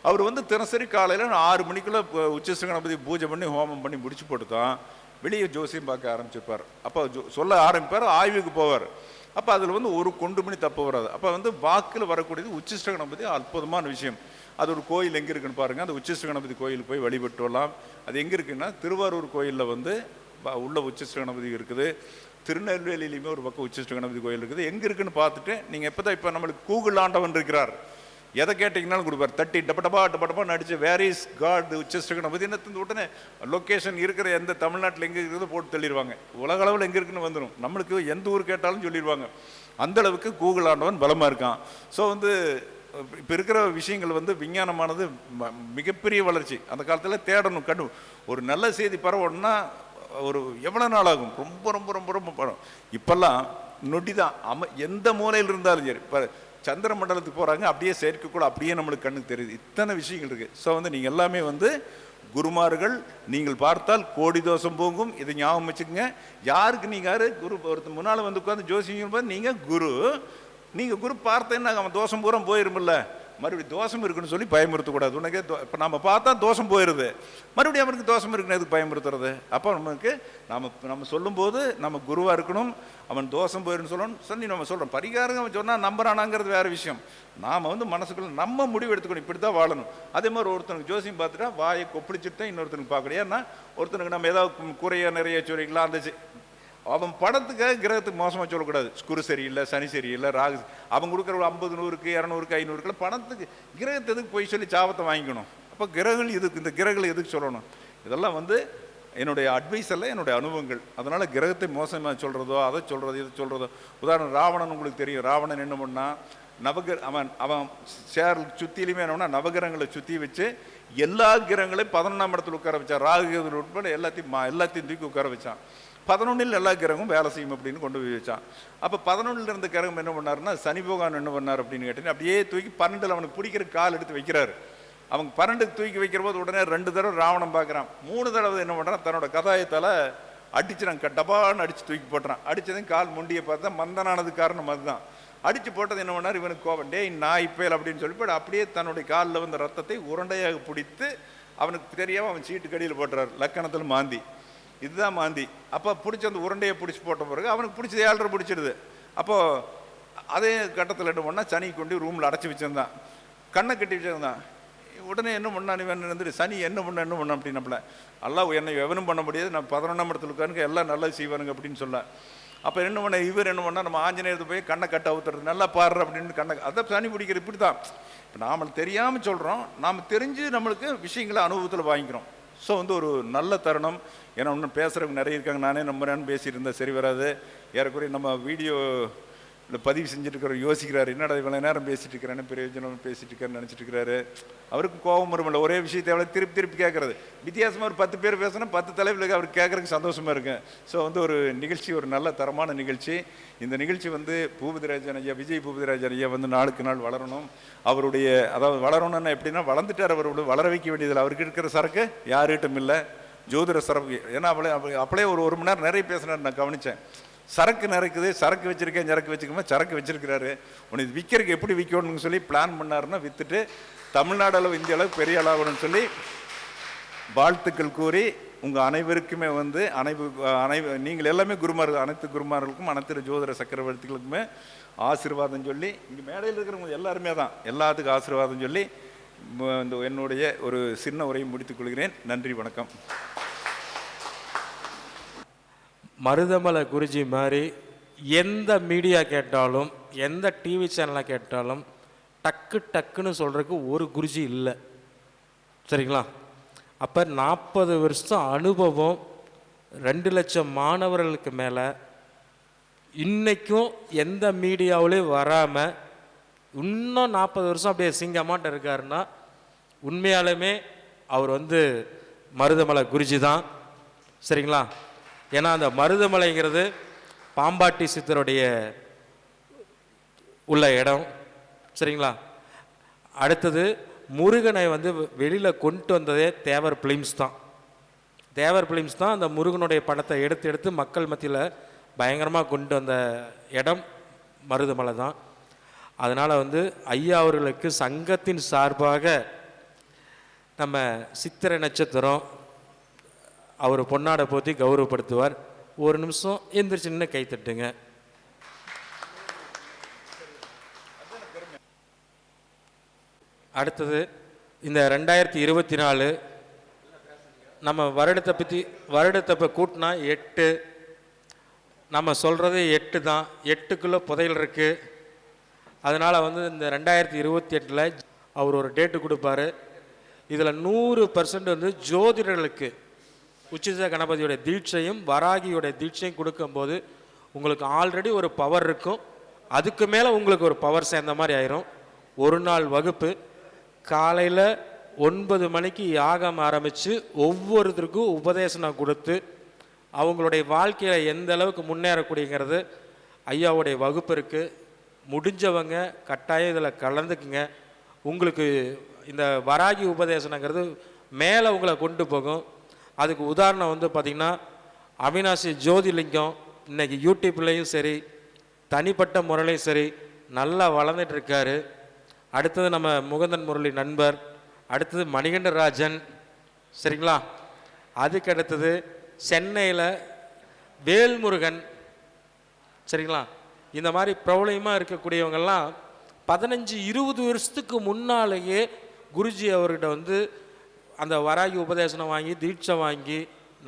அவர் வந்து தினசரி காலையில் 6 மணிக்குள்ளே உச்சிஷ்ட கணபதி பூஜை பண்ணி ஹோமம் பண்ணி முடிச்சு போட்டு தான் வெளியே ஜோசியம் பார்க்க ஆரம்பிச்சிருப்பார். அப்போ சொல்ல ஆரம்பிப்பார், ஆய்வுக்கு போவார். அப்போ அதில் வந்து ஒரு கொண்டு மணி தப்பு வராது. அப்போ வந்து வாக்கில் வரக்கூடியது உச்சிஷ்ட கணபதி அற்புதமான விஷயம். அது ஒரு கோயில் எங்கே இருக்குன்னு பாருங்கள். அந்த உச்சிஷ்ட கணபதி கோயிலுக்கு போய் வழிபட்டு வரலாம். அது எங்கே இருக்குன்னா திருவாரூர் கோயிலில் வந்து உள்ள உச்சிஷ்ட கணபதி இருக்குது. திருநெல்வேலியிலையுமே ஒரு பக்கம் உச்சிஷ்ட கணபதி கோயில் இருக்குது. எங்கே இருக்குன்னு பார்த்துட்டு நீங்கள் இப்போ நம்மளுக்கு கூகுள் ஆண்டவன் இருக்கிறார், எதை கேட்டிங்கனாலும் கொடுப்பார். தட்டி டப்பா நடிச்சு where is God Uchchhishta Ganapathi உடனே லொக்கேஷன் இருக்கிற எந்த தமிழ்நாட்டில் எங்கே இருக்கிறதோ போட்டு தள்ளிடுவாங்க. உலக அளவில் எங்கே இருக்குன்னு வந்துடும். நம்மளுக்கு எந்த ஊர் கேட்டாலும் சொல்லிடுவாங்க. அந்த அளவுக்கு கூகுள் ஆண்டவன் பலமாக இருக்கான். ஸோ வந்து இப்போ இருக்கிற விஷயங்கள் வந்து விஞ்ஞானமானது மிகப்பெரிய வளர்ச்சி. அந்த காலத்தில் தேடணும், ஒரு நல்ல செய்தி பரவணும்னா ஒரு எவ்வளோ நாள் ஆகும், ரொம்ப ரொம்ப ரொம்ப ரொம்ப படம். இப்போல்லாம் நொடி தான். எந்த மூலையில் இருந்தாலும் சரி, இப்போ சந்திர மண்டலத்துக்கு போகிறாங்க, அப்படியே செயற்கைக்கூட அப்படியே நம்மளுக்கு கண்ணுக்கு தெரியுது. இத்தனை விஷயங்கள் இருக்குது. ஸோ வந்து நீங்கள் எல்லாமே வந்து குருமார்கள், நீங்கள் பார்த்தால் கோடி தோஷம் போகும். இதை ஞாபகம் வச்சுக்கோங்க. யாருக்கு நீங்கள் யார் குரு, ஒருத்தர் முன்னால் வந்து உட்காந்து ஜோசியம் நீங்கள் குரு பார்த்தேன்னா அவன் தோஷம் பூரா போயிருமில்ல, மறுபடியும் தோஷம் இருக்குன்னு சொல்லி பயமுறுத்தக்கூடாது. உனக்கே இப்போ நம்ம பார்த்தா தோஷம் போயிடுது, மறுபடியும் அவனுக்கு தோஷம் இருக்குன்னு எதுக்கு பயமுறுத்துறது? அப்போ நமக்கு நம்ம சொல்லும்போது நம்ம குருவாக இருக்கணும். அவன் தோஷம் போயிடுன்னு சொல்லி நம்ம சொல்கிறோம். பரிகாரம் அவன் சொன்னால் நம்புறானாங்கிறது வேறு விஷயம். நாம் வந்து மனசுக்குள்ள நம்ம முடிவு எடுத்துக்கணும், இப்படி தான் வாழணும். அதே மாதிரி ஒருத்தனுக்கு ஜோசியம் பார்த்துட்டா வாயை கொப்பளிச்சுட்டு தான் இன்னொருத்தனுக்கு பார்க்கணும். ஏன்னா ஒருத்தனுக்கு நம்ம ஏதாவது குறைய நிறைய சொல்லிக்கலாம், அந்த அவன் படத்துக்காக கிரகத்துக்கு மோசமாக சொல்லக்கூடாது. குரு சரியில்லை, சனி சரியில்லை, ராகு, அவன் கொடுக்குற 50, 100க்கு 200க்கு 500க்கு பணத்துக்கு கிரகத்துக்கு போய் சொல்லி சாபத்தை வாங்கிக்கணும். அப்போ கிரகங்கள் இதுக்கு, இந்த கிரகங்களை எதுக்கு சொல்லணும்? இதெல்லாம் வந்து என்னுடைய அட்வைஸ் எல்லாம் என்னுடைய அனுபவங்கள். அதனால் கிரகத்தை மோசமாக சொல்கிறதோ, அதை சொல்கிறது, இது சொல்கிறதோ. உதாரணம் ராவணன் உங்களுக்கு தெரியும். ராவணன் என்ன பண்ணால் அவன் சேர் சுற்றிலையுமே என்னன்னா நவகிரகங்களை சுற்றி வச்சு எல்லா கிரகங்களையும் 11ஆம் இடத்துல உட்கார வச்சான். ராகு உட்பட எல்லாத்தையும் தூக்கி உட்கார வச்சான். 11ல் எல்லா கிரகமும் வேலை செய்யும் அப்படின்னு கொண்டு போய் வச்சான். அப்போ 11ல் இருந்த கிரகம் என்ன பண்ணாருன்னா, சனி பகவான் என்ன பண்ணார் அப்படின்னு கேட்டீங்கன்னா, அப்படியே தூக்கி 12ல் அவனுக்கு பிடிக்கிற கால் எடுத்து வைக்கிறாரு. அவங்க 12க்கு தூக்கி வைக்கிற போது உடனே 2 தடவை ராவணன் பார்க்குறான். 3 தடவை என்ன பண்ணுறான், தன்னோட கதாயத்தால் அடிச்சுறான், டபான்னு அடித்து தூக்கி போட்டுறான். அடித்ததையும் கால் முண்டியை பார்த்தா மந்தனானது காரணம் அதுதான். அடித்து போட்டது என்ன பண்ணார், இவனுக்கு கோபம், டேய் நான் இப்போ அப்படின்னு சொல்லி அப்படியே தன்னுடைய காலில் வந்த ரத்தத்தை உருண்டையாக பிடித்து அவனுக்கு தெரியாமல் அவன் சீட்டு கடியில் போட்டுறாரு. லக்கணத்தில் மாந்தி, இதுதான் மாந்தி. அப்போ பிடிச்ச அந்த உருண்டையை பிடிச்சி போட்ட பிறகு அவனுக்கு பிடிச்சது 7.5 பிடிச்சிடுது. அப்போது அதே கட்டத்தில் என்ன பண்ணால் சனி கொண்டு ரூமில் அடைச்சி வச்சுருந்தான், கண்ணை கட்டி வச்சுருந்தான். உடனே என்ன பண்ணான், இவன் இருந்துட்டு சனி என்ன பண்ண அப்படின்னப்பல, எல்லாம் என்னை எவனும் பண்ண முடியாது, நான் 11ஆம் இடத்துல உட்காருங்க, எல்லாம் நல்லா செய்வானுங்க அப்படின்னு சொல்ல. அப்போ என்ன பண்ண இவர் என்ன பண்ணால், நம்ம ஆஞ்சநேயத்தை போய் கண்ணை கட்ட ஊத்துறது, நல்லா பாடுற அப்படின்னு கண்ணை அதை சனி பிடிக்கிற. இப்படி தான் இப்போ நாம் தெரியாமல் சொல்கிறோம், நாம் தெரிஞ்சு நம்மளுக்கு விஷயங்களை அனுபவத்தில் வாங்கிக்கிறோம். ஸோ வந்து ஒரு நல்ல தருணம். ஏன்னா இன்னும் பேசுகிறவங்க நிறைய இருக்காங்க. நானே நம்புறேன்னு பேசிட்டு இருந்தால் சரி வராது. ஏறக்குறைய நம்ம வீடியோ இல்லை பதிவு செஞ்சுட்டு யோசிக்கிறாரு, என்னடா இவ்வளோ நேரம் பேசிட்டு இருக்கிறேன்னு, பிரயோஜனம் பேசிட்டு இருக்காருன்னு நினச்சிட்டு இருக்கிறாரு. அவருக்கும் கோபம் வருமில்ல, ஒரே விஷயத்தை எவ்வளோ திருப்பி திருப்பி கேட்குறது. வித்தியாசமாக ஒரு 10 பேர் பேசினா 10 தலைவர்களுக்கு அவருக்கு கேட்குறதுக்கு சந்தோஷமாக இருக்கும். ஸோ ஒரு நிகழ்ச்சி, ஒரு நல்ல தரமான நிகழ்ச்சி. இந்த நிகழ்ச்சி பூபதிராஜன் ஐயா, விஜய் பூபதிராஜன் ஐயா நாளுக்கு நாள் வளரணும். அவருடைய அதாவது வளரணும்னா எப்படின்னா, வளர்ந்துட்டார், அவரோட வளர வைக்க வேண்டியதில்லை. அவருக்கு இருக்கிற சரக்கு யாருகிட்டும் இல்லை, ஜோதிட சரக்கு. ஏன்னா அப்படியே ஒரு மணி நேரம் நிறைய பேசினார், நான் கவனித்தேன். சரக்கு நிறைக்குது, சரக்கு வச்சிருக்கேன், சரக்கு வச்சுக்கோமா, சரக்கு வச்சிருக்கிறாரு. உனக்கு விற்கிறதுக்கு எப்படி விற்கணும்னு சொல்லி பிளான் பண்ணாருன்னா, விற்றுட்டு தமிழ்நாடு அளவு இந்திய அளவு பெரிய அளவுன்னு சொல்லி வாழ்த்துக்கள் கூறி உங்கள் அனைவருக்குமே நீங்கள் எல்லாமே குருமார்கள், அனைத்து குருமார்களுக்கும் அனைத்து ஜோதிட சக்கரவர்த்திகளுக்குமே ஆசீர்வாதம் சொல்லி, இங்கே மேடையில் இருக்கிறவங்க எல்லாருமே தான், எல்லாத்துக்கும் ஆசீர்வாதம் சொல்லி என்னுடைய ஒரு சின்ன உரையை முடித்துக் கொள்கிறேன். நன்றி, வணக்கம். மருதமலை குருஜி மாதிரி எந்த மீடியா கேட்டாலும், எந்த டிவி சேனலை கேட்டாலும் டக்குன்னு சொல்கிறதுக்கு ஒரு குருஜி இல்லை, சரிங்களா? அப்போ 40 வருஷம் அனுபவம், 2 லட்சம் மாணவர்களுக்கு மேலே, இன்றைக்கும் எந்த மீடியாவிலையும் வராமல் இன்னும் 40 வருஷம் அப்படியே சிங்கமாட்ட இருக்காருன்னா, உண்மையாலுமே அவர் மருதமலை குருஜி தான், சரிங்களா? ஏன்னா அந்த மருதமலைங்கிறது பாம்பாட்டி சித்தருடைய உள்ள இடம், சரிங்களா? அடுத்தது முருகனை வெளியில் கொண்டு வந்ததே தேவர் பிலிம்ஸ் தான். தேவர் பிலிம்ஸ் தான் அந்த முருகனுடைய படத்தை எடுத்து மக்கள் மத்தியில் பயங்கரமாக கொண்டு வந்த இடம் மருதமலை தான். அதனால் ஐயா அவர்களுக்கு சங்கத்தின் சார்பாக நம்ம சித்திரை நட்சத்திரம் அவர் பொன்னாடை போற்றி கௌரவப்படுத்துவார். ஒரு நிமிஷம் எந்திரிச்சு நின்று கை தட்டுங்க. அடுத்தது இந்த 2024 நம்ம வருடத்தை கூட்டினா 8, நம்ம சொல்கிறது 8 தான். 8க்குள்ளே புதையல் இருக்குது. அதனால் இந்த 2028 அவர் ஒரு டேட்டு கொடுப்பாரு. இதில் 100% ஜோதிடர்களுக்கு உச்சித கணபதியோடைய தீட்சையும் வராகியோடைய தீட்சையும் கொடுக்கும்போது உங்களுக்கு ஆல்ரெடி ஒரு பவர் இருக்கும், அதுக்கு மேலே உங்களுக்கு ஒரு பவர் சேர்ந்த மாதிரி ஆயிரும். ஒரு நாள் வகுப்பு காலையில் 9 மணிக்கு யாகம் ஆரம்பித்து ஒவ்வொருத்தருக்கும் உபதேசனம் கொடுத்து அவங்களுடைய வாழ்க்கையில் எந்த அளவுக்கு முன்னேறக்கூடியங்கிறது ஐயாவுடைய வகுப்பு இருக்குது. முடிஞ்சவங்க கட்டாயம் இதில் கலந்துக்குங்க. உங்களுக்கு இந்த வராகி உபதேசனங்கிறது மேலே உங்களை கொண்டு போகும். அதுக்கு உதாரணம் பார்த்திங்கன்னா, அவினாசி ஜோதிலிங்கம் இன்றைக்கி யூடியூப்லேயும் சரி, தனிப்பட்ட முறையிலையும் சரி நல்லா வளர்ந்துட்டுருக்காரு. அடுத்தது நம்ம முகுந்தன் முரளி நண்பர், அடுத்தது மணிகண்டராஜன், சரிங்களா? அதுக்கு அடுத்தது சென்னையில் வேல்முருகன், சரிங்களா? இந்த மாதிரி பிரபலமாக இருக்கக்கூடியவங்கெல்லாம் 15-20 வருஷத்துக்கு முன்னாலேயே குருஜி அவர்கிட்ட அந்த வராகி உபதேசனம் வாங்கி தீட்சை வாங்கி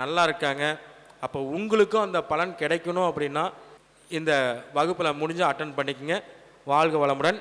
நல்லா இருக்காங்க. அப்போ உங்களுக்கும் அந்த பலன் கிடைக்கணும் அப்படின்னா இந்த வகுப்பில் முடிஞ்சு அட்டன் பண்ணிக்கங்க. வாழ்க வளமுடன்.